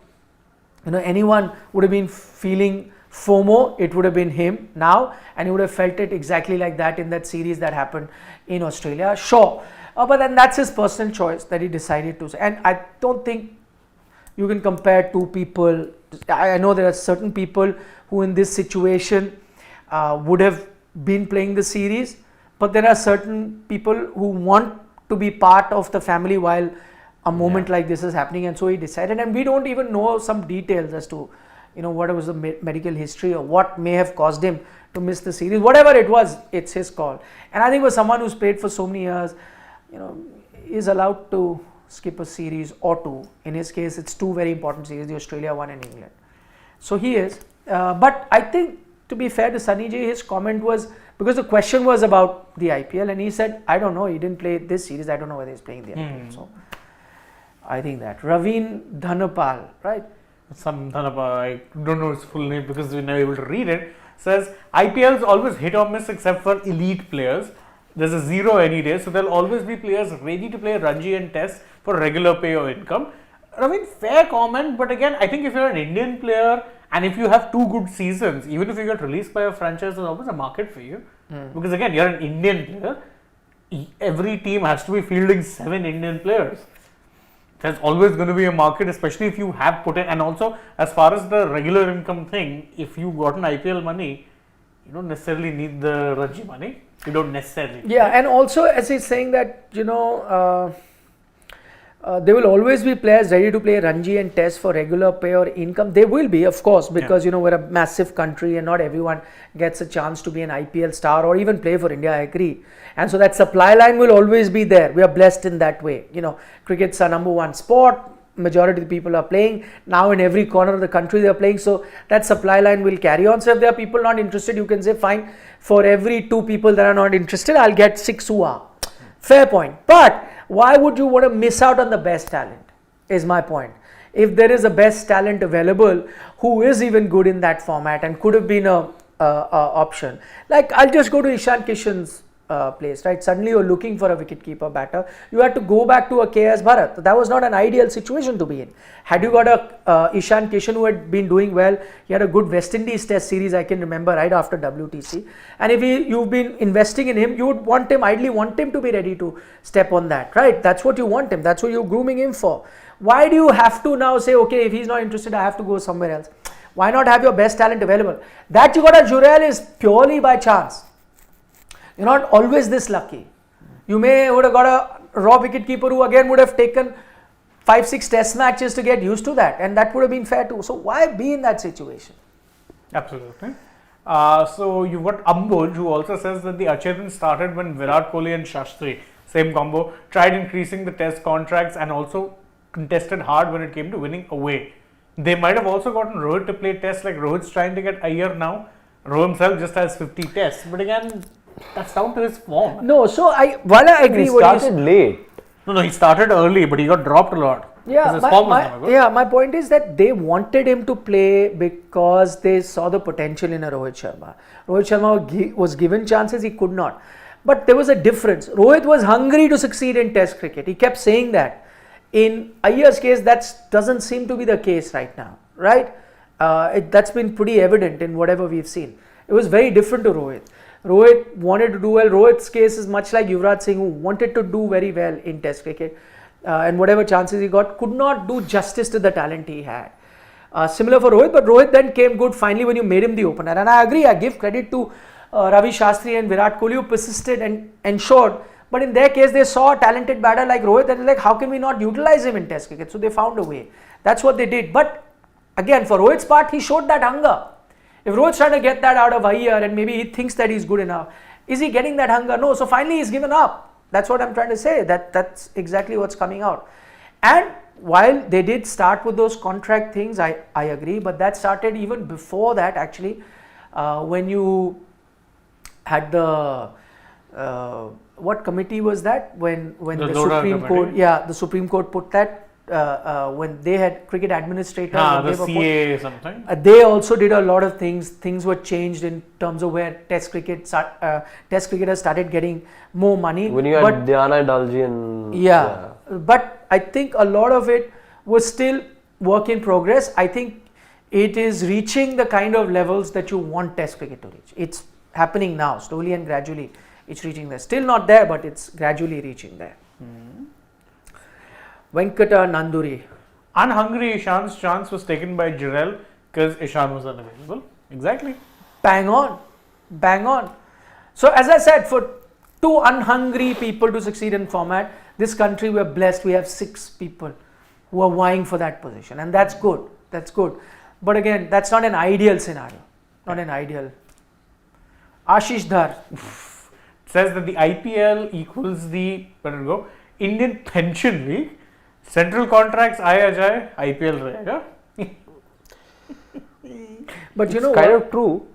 anyone would have been feeling FOMO, it would have been him now, and he would have felt it exactly like that in that series that happened in Australia. Sure, but then that's his personal choice that he decided to. And I don't think you can compare two people. I know there are certain people who in this situation would have been playing the series, but there are certain people who want to be part of the family while a moment like this is happening, and so he decided. And we don't even know some details as to what was the medical history or what may have caused him to miss the series. Whatever it was, it's his call. And I think for someone who's played for so many years, is allowed to skip a series or two. In his case, it's two very important series, the Australia one and England. So he is. But I think, to be fair to Sunny J, his comment was, because the question was about the IPL, and he said, I don't know, he didn't play this series, I don't know whether he's playing the IPL. So I think that. Raveen Dhanapal, right? Some Dhanapal, I don't know his full name because we're never able to read it, says IPL's always hit or miss except for elite players. There's a zero any day, so there'll always be players ready to play Ranji and Test for regular pay or income. I mean, fair comment, but again, I think if you're an Indian player and if you have two good seasons, even if you get released by a franchise, there's always a market for you. Because again, you're an Indian player. Every team has to be fielding 7 Indian players. There's always going to be a market, especially if you have put in. And also, as far as the regular income thing, if you got an IPL money, you don't necessarily need the Ranji money. You don't necessarily. Yeah, and also as he's saying that, there will always be players ready to play Ranji and Test for regular pay or income. They will be, of course, because we're a massive country and not everyone gets a chance to be an IPL star or even play for India. I agree. And so that supply line will always be there. We are blessed in that way. Cricket's our number one sport. Majority of the people are playing. Now in every corner of the country they are playing. So that supply line will carry on. So if there are people not interested, you can say, fine, for every 2 people that are not interested, I'll get 6 who are. Fair point. But why would you want to miss out on the best talent, is my point. If there is a best talent available who is even good in that format and could have been a option. Like, I'll just go to Ishan Kishan's place, right? Suddenly you're looking for a wicketkeeper batter. You had to go back to a KS Bharat. That was not an ideal situation to be in. Had you got a Ishan Kishan who had been doing well, he had a good West Indies Test series, I can remember, right after WTC. And if you've been investing in him, you would ideally want him to be ready to step on that, right? That's what you want him. That's what you're grooming him for. Why do you have to now say, okay, if he's not interested, I have to go somewhere else? Why not have your best talent available? That you got a Jurel is purely by chance. You're not always this lucky. You would have got a raw wicketkeeper who again would have taken 5-6 test matches to get used to that, and that would have been fair too. So why be in that situation? Absolutely. So you've got Amboj, who also says that the Achetan started when Virat Kohli and Shastri, same combo, tried increasing the test contracts and also contested hard when it came to winning away. They might have also gotten Rohit to play tests, like Rohit's trying to get Iyer now. Rohit himself just has 50 tests, but again, that's down to his form. No, so while I agree, He started late. No, he started early, but he got dropped a lot. Yeah, my point is that they wanted him to play because they saw the potential in a Rohit Sharma. Rohit Sharma was given chances, he could not. But there was a difference. Rohit was hungry to succeed in Test cricket. He kept saying that. In Iyer's case, that doesn't seem to be the case right now, right? That's been pretty evident in whatever we've seen. It was very different to Rohit. Rohit wanted to do well. Rohit's case is much like Yuvraj Singh, who wanted to do very well in Test cricket, and whatever chances he got, could not do justice to the talent he had. Similar for Rohit, but Rohit then came good finally when you made him the opener. And I agree, I give credit to Ravi Shastri and Virat Kohli, who persisted and ensured. But in their case, they saw a talented batter like Rohit and they're like, how can we not utilize him in Test cricket? So they found a way. That's what they did. But again, for Rohit's part, he showed that hunger. If Rohit's trying to get that out of Iyer and maybe he thinks that he's good enough, is he getting that hunger? No. So finally he's given up. That's what I'm trying to say. That's exactly what's coming out. And while they did start with those contract things, I agree, but that started even before that actually, when you had the what committee was that when the Supreme Court, the Supreme Court put that when they had cricket administrators. Ah, when the they were CA something. they also did a lot of things. Things were changed in terms of where Test cricketers started getting more money. When you had Diana Dalji and Yeah, but I think a lot of it was still work in progress. I think it is reaching the kind of levels that you want Test cricket to reach. It's happening now, slowly and gradually. It's reaching there. Still not there, but it's gradually reaching there. Venkata Nanduri. Unhungry Ishan's chance was taken by Jirel because Ishan was unavailable. Exactly. Bang on. Bang on. So as I said, for two unhungry people to succeed in format, this country we're blessed. We have 6 people who are vying for that position, and that's good. That's good. But again, that's not an ideal scenario. Not an ideal. Ashish Dhar. Says that the IPL equals the Indian Pension League. Central contracts आया जाए, IPL रहेगा. But you know kind what? of true.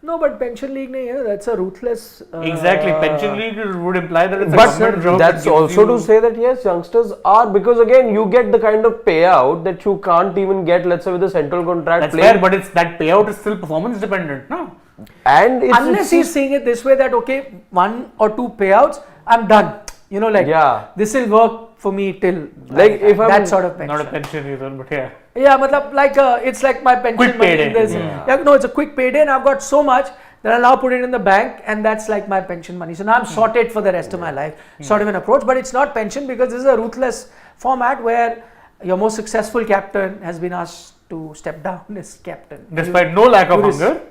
No, but pension league nahi hai. That's a ruthless. Exactly. Pension league would imply that it's a But government job. that's that gives also you- to say that yes, youngsters are, because again you get the kind of payout that you can't even get, let's say, with a central contract. That's playing. fair, but it's that payout is still performance dependent, no? And it's, Unless he's seeing it this way that okay, 1 or 2 payouts, I'm done. You know, like this will work for me till Like if I'm that sort of pension. Not a pension either, but yeah. Yeah, matlab, like it's like my pension Quick money. payday. There's- Yeah. no, it's a quick payday, and I've got so much that I'll now put it in the bank, and that's like my pension money. So now I'm sorted for the rest of my life. Sort of an approach, but it's not pension because this is a ruthless format where your most successful captain has been asked to step down as captain. Despite no lack of hunger.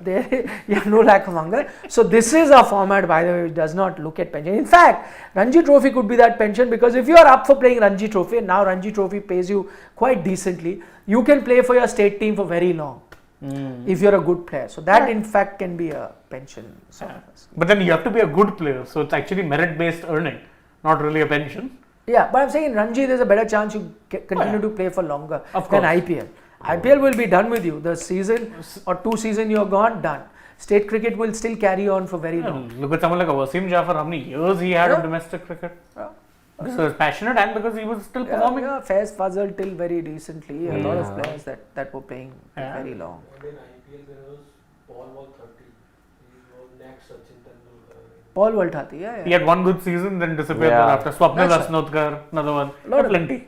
No lack of hunger. So this is a format, by the way, which does not look at pension. In fact, Ranji Trophy could be that pension because if you are up for playing Ranji Trophy, and now Ranji Trophy pays you quite decently, you can play for your state team for very long if you're a good player. So that in fact can be a pension. Sort of. But then you have to be a good player, so it's actually merit-based earning, not really a pension. Yeah, but I'm saying in Ranji there's a better chance you continue to play for longer Of than course. IPL. IPL will be done with you. The season or 2 seasons you're gone, done. State cricket will still carry on for very long. Look at someone like Wasim Jafar, how many years he had of Yeah. domestic cricket. Yeah. Because he was passionate and because he was still performing. Yeah, Faiz Fazal till very recently. A lot of players that were playing very long. And in IPL there was Paul Wall 30. He was next Sachin Tendulkar. Paul Walthati, yeah. He had one good season, then disappeared Yeah. thereafter. Swapnil That's Asnotkar, another one. Lot of Plenty.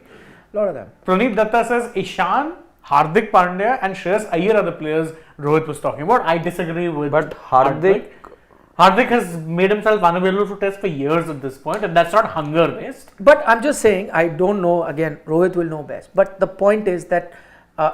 Lot of them. Praneet Datta says Ishan, Hardik Pandya and Shreyas Iyer are the players Rohit was talking about. I disagree with But Hardik has made himself unavailable for Test for years at this point, and that's not hunger based. But I'm just saying, I don't know, again, Rohit will know best. But the point is that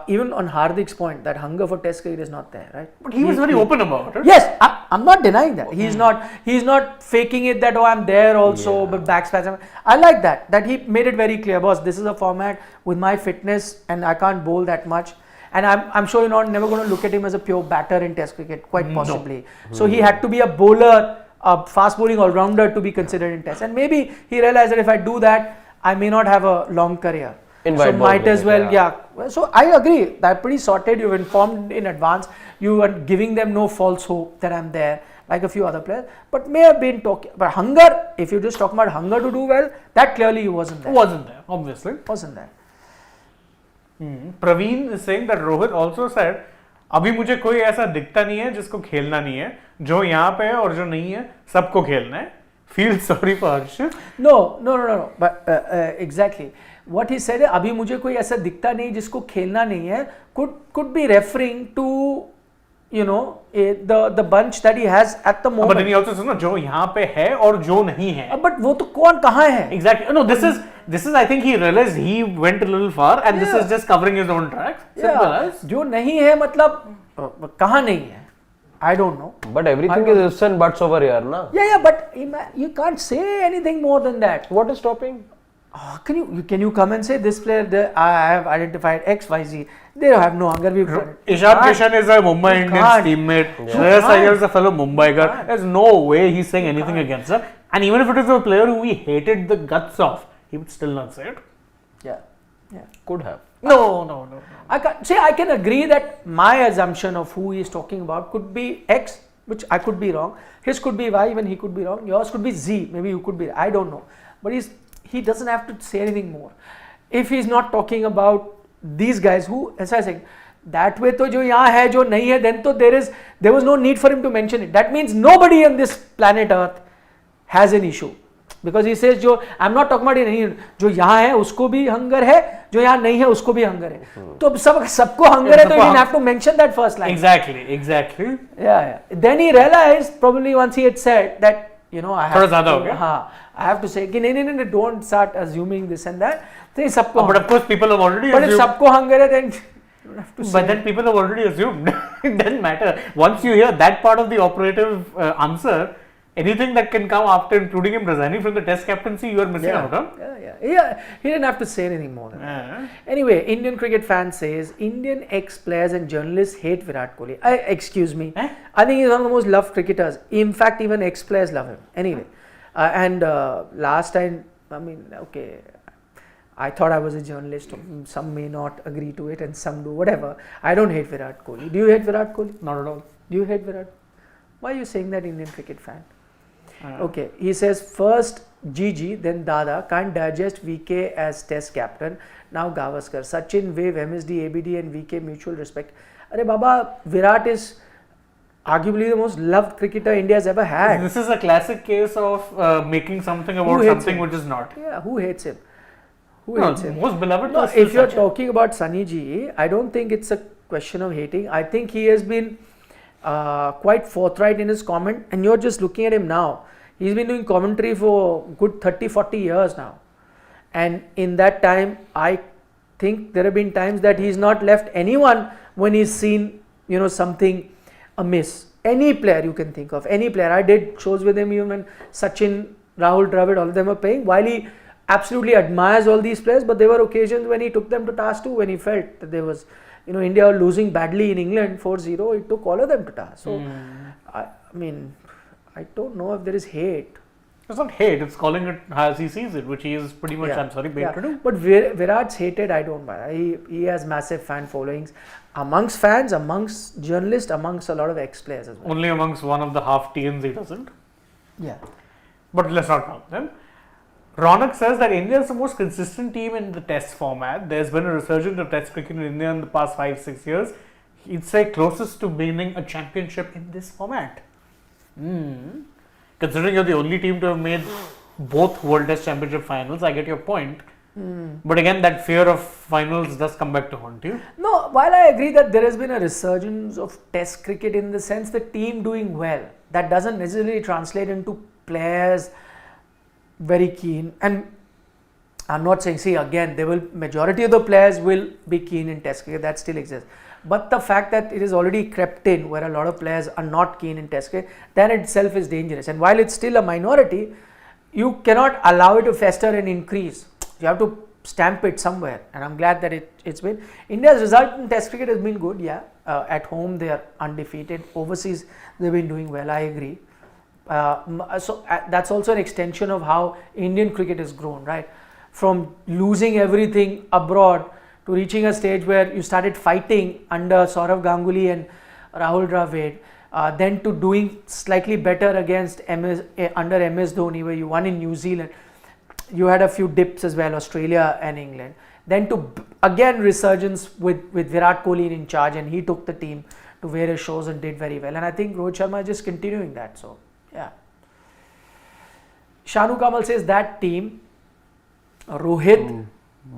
even on Hardik's point, that hunger for Test cricket is not there, right? But he was very open about it. Yes, I'm not denying that. He's not faking it that, oh, I'm there also, but backspasm. I like that he made it very clear, boss, this is a format with my fitness and I can't bowl that much. And I'm sure you're never going to look at him as a pure batter in Test cricket, quite possibly. So he had to be a bowler, a fast bowling all-rounder to be considered in Test. And maybe he realized that if I do that, I may not have a long career. In So white ball might as cricket, well, yeah. So I agree. They're pretty sorted. You've informed in advance. You are giving them no false hope that I'm there, like a few other players. But may have been talking. But hunger, if you're just talking about hunger to do well, that clearly wasn't there. Wasn't there, obviously. Wasn't there. Praveen is saying that Rohit also said, अभी मुझे कोई ऐसा दिखता नहीं है जिसको खेलना नहीं है, जो यहाँ पे है और जो नहीं है, सबको खेलना है. Feel sorry for Harshit. No. But exactly. What he said, अभी मुझे कोई ऐसा दिखता नहीं जिसको खेलना नहीं है, could be referring to, you know, the bunch that he has at the moment. But then he also says, no, जो यहाँ पे है और जो नहीं है. But वो तो कौन कहाँ है? Exactly. No, this is I think he realized he went a little far and this is just covering his own tracks. Simple as. जो नहीं है मतलब कहाँ नहीं है? I don't know. But everything is ifs and buts over here, na? Yeah, but you can't say anything more than that. What is stopping? Can you come and say this player? I have identified X, Y, Z. They have no hunger. Ishan Kishan is a Mumbai Indians teammate. Shreyas Iyer is a fellow Mumbaiker. There's no way he's saying anything against her. And even if it is a player who we hated the guts of, he would still not say it. Yeah. Could have. No. I can agree that my assumption of who he is talking about could be X, which I could be wrong. His could be Y, even he could be wrong. Yours could be Z, maybe you could be. I don't know. But he doesn't have to say anything more. if he's not talking about these guys who, as I said, that way तो जो यहाँ है जो नहीं है, then तो there was no need for him to mention it. That means nobody on this planet Earth has an issue. Because he says जो I'm not talking about it, नहीं, जो यहाँ है उसको भी हंगर है, जो यहाँ नहीं है उसको भी हंगर है. तो सबको हंगर है, तो he didn't have to mention that first line. Exactly. Yeah. Then he realized probably once he had said that, I have I have to say कि नहीं, don't start assuming this and that. तो सबको. But of course people have already assumed. But if सबको hunger है, then you don't have to say. But then people have already assumed. It doesn't matter. Once you hear that part of the operative answer, anything that can come after, including him resigning from the Test captaincy, you are missing out. Huh? Yeah. He didn't have to say anything more than that. Anyway, Indian cricket fan says Indian ex-players and journalists hate Virat Kohli. Excuse me. I think he's one of the most loved cricketers. In fact, even ex-players love him. Anyway, and last time, okay, I thought I was a journalist. Some may not agree to it, and some do. Whatever. I don't hate Virat Kohli. Do you hate Virat Kohli? Not at all. Do you hate Virat? Why are you saying that, Indian cricket fan? Okay, he says first Gigi, then Dada, can't digest VK as Test captain. Now Gavaskar, Sachin, Wave, MSD, ABD, and VK mutual respect. Arey Baba, Virat is arguably the most loved cricketer India has ever had. This is a classic case of making something about something which is not. Yeah, who hates him? Hates him? Most beloved. No, if you're talking about Sunny G, I don't think it's a question of hating. I think he has been quite forthright in his comment, and you're just looking at him now. He's been doing commentary for good 30-40 years now, and in that time I think there have been times that he's not left anyone when he's seen something amiss. Any player you can think of, any player. I did shows with him even when Sachin, Rahul, Dravid, all of them were playing. While he absolutely admires all these players, but there were occasions when he took them to task too, when he felt that there was India were losing badly in England 4-0, he took all of them to task. So I don't know if there is hate. It's not hate, it's calling it as he sees it, which he is pretty much, I'm sorry, paid to do. But Virat's hated, I don't mind. He has massive fan followings amongst fans, amongst journalists, amongst a lot of ex-players as well. Only amongst one of the half TNs he doesn't. Yeah. But let's not count them. Ronak says that India is the most consistent team in the Test format. There's been a resurgence of Test cricket in India in the past 5-6 years. He'd say closest to winning a championship in this format. Considering you're the only team to have made both World Test Championship finals, I get your point. But again, that fear of finals does come back to haunt you. No, while I agree that there has been a resurgence of Test cricket in the sense the team doing well, that doesn't necessarily translate into players very keen. And I'm not saying, again, majority of the players will be keen in Test cricket, that still exists. But the fact that it is already crept in where a lot of players are not keen in Test cricket, that itself is dangerous. And while it's still a minority, you cannot allow it to fester and increase. You have to stamp it somewhere. And I'm glad that it's been. India's result in Test cricket has been good, at home they are undefeated. Overseas they've been doing well, I agree. So that's also an extension of how Indian cricket has grown, right? From losing everything abroad to reaching a stage where you started fighting under Saurav Ganguly and Rahul Dravid, then to doing slightly better against under MS Dhoni, where you won in New Zealand. You had a few dips as well, Australia and England. Then to again resurgence with Virat Kohli in charge, and he took the team to various shows and did very well. And I think Rohit Sharma is just continuing that. So yeah. Shanu Kamal says that team, Rohit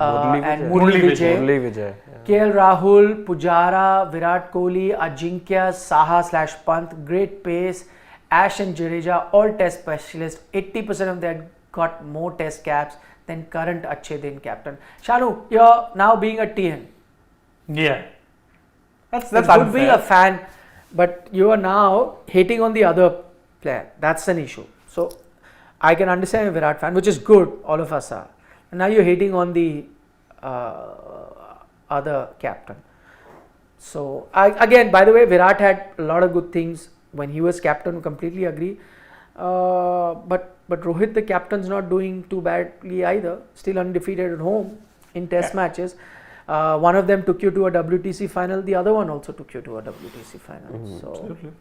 and Murli Vijay, KL Rahul, Pujara, Virat Kohli, Ajinkya, Saha / Pant, great pace, Ash and Jadeja, all Test specialists. 80% of them got more Test caps than current Achhe Din captain. Shanu, you're now being a TN. Yeah. That's it's good being a fan, but you are now hating on the other player. That's an issue. So I can understand a Virat fan, which is good, all of us are. And now you're hating on the other captain. So again, by the way, Virat had a lot of good things when he was captain, completely agree. But Rohit, the captain's not doing too badly either. Still undefeated at home in Test matches. One of them took you to a WTC final. The other one also took you to a WTC final. So absolutely.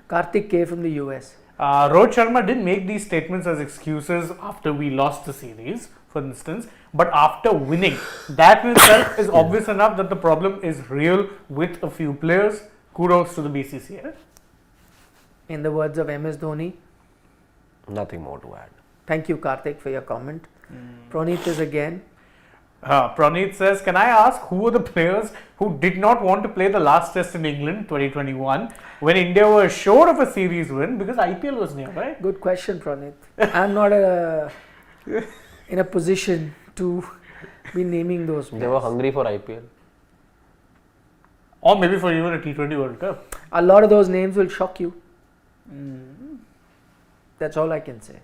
Karthik K from the US. Rohit Sharma didn't make these statements as excuses after we lost the series. for instance. But after winning, that in itself is obvious enough that the problem is real with a few players. Kudos to the BCCI. In the words of MS Dhoni, Nothing more to add. thank you, Karthik, for your comment. Pranit is again. Pranit says, can I ask who were the players who did not want to play the last test in England 2021 when India were assured of a series win because IPL was nearby? Good question, Pranit. I'm not in a position to be naming those players. They were hungry for IPL. Or maybe for even a T20 World Cup. A lot of those names will shock you. That's all I can say.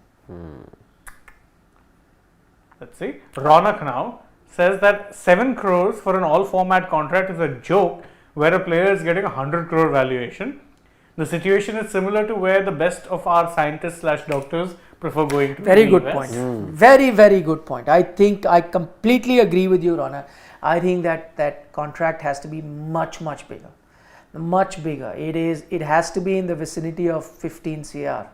Let's see. Ronak now says that 7 crores for an all format contract is a joke where a player is getting 100 crore valuation. The situation is similar to where the best of our scientists / doctors prefer going to. Very the good US. point. Very, very good point. I think I completely agree with you, Rona. I think that contract has to be much bigger. Much bigger. It has to be in the vicinity of 15 CR.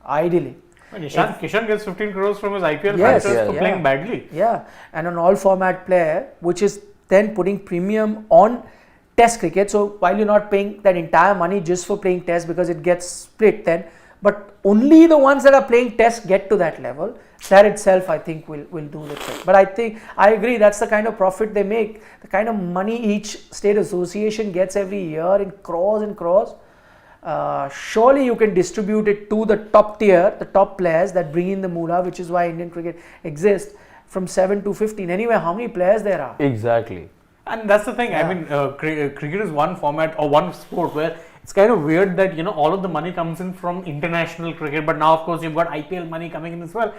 Ideally. And Kishan gets 15 crores from his IPL Yes, franchise for playing badly. Yeah, and an all format player, which is then putting premium on test cricket. So while you're not paying that entire money just for playing test because it gets split then, but only the ones that are playing test get to that level. That itself I think will do the trick. But I think I agree, that's the kind of profit they make, the kind of money each state association gets every year in crores and crores. Surely you can distribute it to the top tier, the top players that bring in the moolah, which is why Indian cricket exists, from 7 to 15. Anyway, how many players there are? Exactly. And that's the thing. Yeah. I mean, cricket is one format or one sport where it's kind of weird that all of the money comes in from international cricket, but now of course you've got IPL money coming in as well,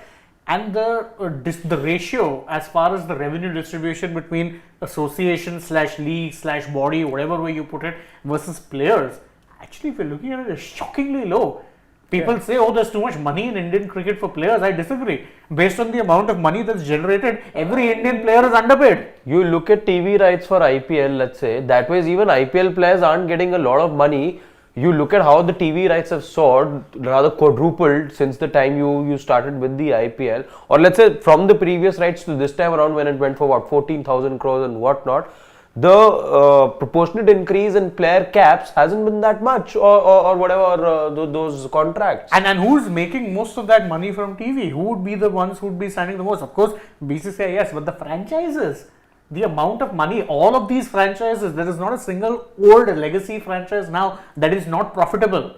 and the ratio as far as the revenue distribution between association / league / body, whatever way you put it, versus players, actually if you're looking at it, is shockingly low. People say, oh, there's too much money in Indian cricket for players. I disagree. Based on the amount of money that's generated, every Indian player is underpaid. You look at TV rights for IPL, let's say, that way even IPL players aren't getting a lot of money. You look at how the TV rights have soared, rather quadrupled since the time you started with the IPL, or let's say from the previous rights to this time around when it went for what, 14,000 crores and whatnot. The proportionate increase in player caps hasn't been that much, or whatever those contracts. And who's making most of that money from TV? Who would be the ones who would be signing the most? Of course, BCCI, yes, but the franchises, the amount of money, all of these franchises, there is not a single old legacy franchise now that is not profitable.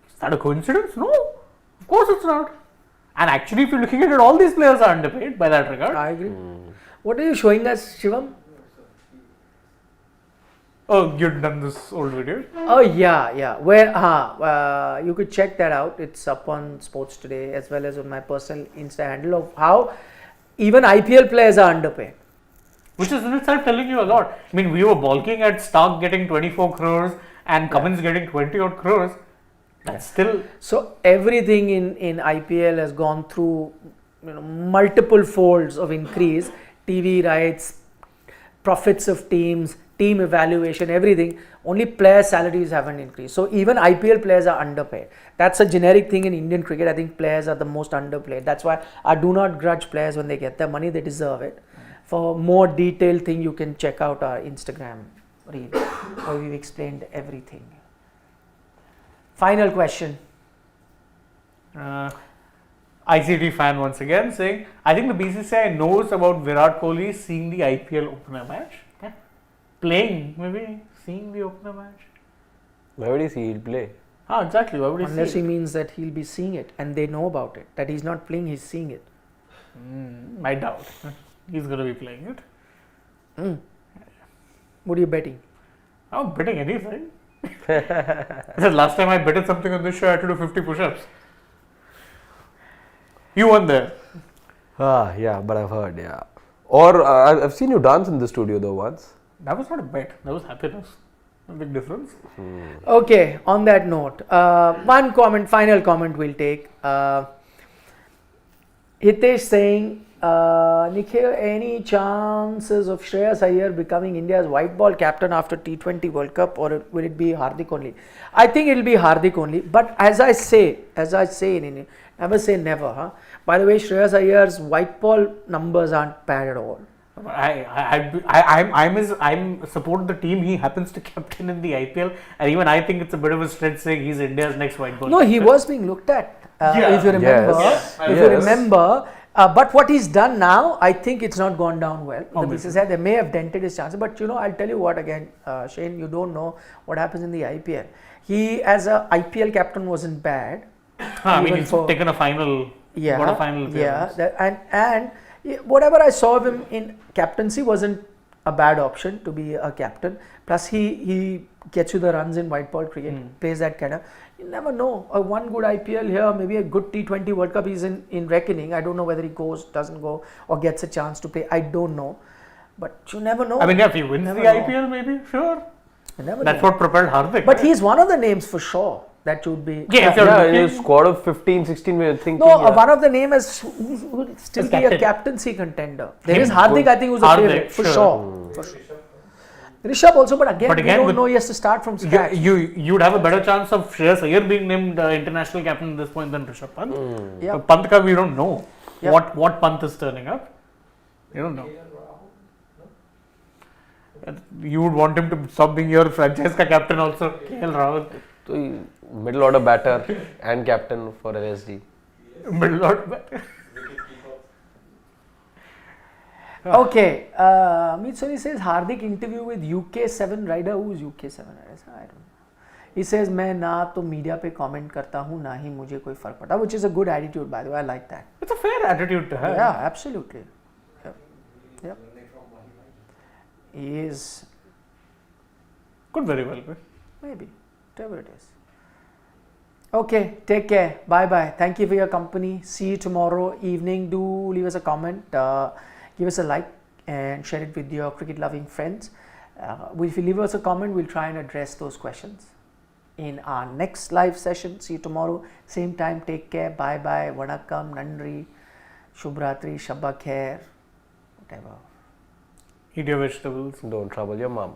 Is that a coincidence? No, of course it's not. And actually, if you're looking at it, all these players are underpaid by that regard. I agree. What are you showing us, Shivam? Oh, you've done this old video? Oh yeah. Where you could check that out. It's up on Sports Today as well as on my personal Insta handle of how even IPL players are underpaid. Which is in itself telling you a lot. I mean, we were balking at Stark getting 24 crores and Cummins getting 20 odd crores. That's still. So everything in IPL has gone through multiple folds of increase. TV rights, profits of teams, team evaluation, everything. Only player salaries haven't increased. So even IPL players are underpaid. That's a generic thing in Indian cricket. I think players are the most underpaid. That's why I do not grudge players when they get their money. They deserve it. For more detailed thing, you can check out our Instagram reel where we've explained everything. Final question. ICT fan once again saying, I think the BCCI knows about Virat Kohli seeing the IPL opener match. Playing, maybe seeing the opener match. Why would he see he'll play? Exactly. Why would he Unless see he means that he'll be seeing it and they know about it. That he's not playing, he's seeing it. I doubt. He's going to be playing it. What are you betting? I'm betting anything. Last time I betted something on this show, I had to do 50 push-ups. You won there. Yeah, but I've heard, yeah. Or I've seen you dance in the studio though once. That was not a bet. That was happiness. A big difference. Okay, on that note, final comment we'll take. Hitesh saying Nikhil, any chances of Shreyas Iyer becoming India's white ball captain after T20 World Cup, or will it be Hardik only? I think it will be Hardik only. But as I say in India, never say never. Huh? By the way, Shreyas Iyer's white ball numbers aren't bad at all. I'm support the team he happens to captain in the IPL, and even I think it's a bit of a stretch saying he's India's next white ball. No, he was being looked at. If you remember, but what he's done now, I think it's not gone down well. The BCCI, they may have dented his chances, but I'll tell you what again, Shane, you don't know what happens in the IPL. He, as a IPL captain, wasn't bad. I mean, he's taken a final. Got a final appearance. And whatever I saw of him in captaincy wasn't a bad option to be a captain. Plus, he gets you the runs in white ball cricket, plays that kind of. You never know. One good IPL here, maybe a good T20 World Cup is in reckoning. I don't know whether he goes, doesn't go, or gets a chance to play. I don't know. But you never know. I mean, if he wins the IPL, maybe, sure. That's what propelled Hardik. But he's one of the names for sure. That would be. In a squad of 15, 16, we're thinking. No, one of the name is who would still be a captaincy contender. There is Hardik, I think, who's a favorite for sure. Rishabh also, but again we don't know. He has to start from scratch. You'd have a better chance of Shreyas Iyer being named international captain at this point than Rishabh Pant. Yeah. Pant ka we don't know what Pant is turning up. You don't know. You would want him to stop being your franchise ka captain also. KL Rahul. So, middle order batter and captain for LSD. Middle order batter. Okay, Mitsuri says Hardik interview with UK7 rider. Who is UK7 rider? I don't know. He says मैं ना तो media पे comment करता हूँ ना ही मुझे कोई फर्क पड़ता, which is a good attitude by the way. I like that. It's a fair attitude to have. Yeah, absolutely. Yep. He is. Could very well be. Maybe, whatever it is. Okay, take care. Bye bye. Thank you for your company. See you tomorrow evening. Do leave us a comment. Give us a like and share it with your cricket loving friends. If you leave us a comment, we'll try and address those questions in our next live session. See you tomorrow, same time. Take care. Bye bye. Vanakkam, Nandri, Shubhratri, Shabba Khair, whatever. Eat your vegetables. Don't trouble your mom.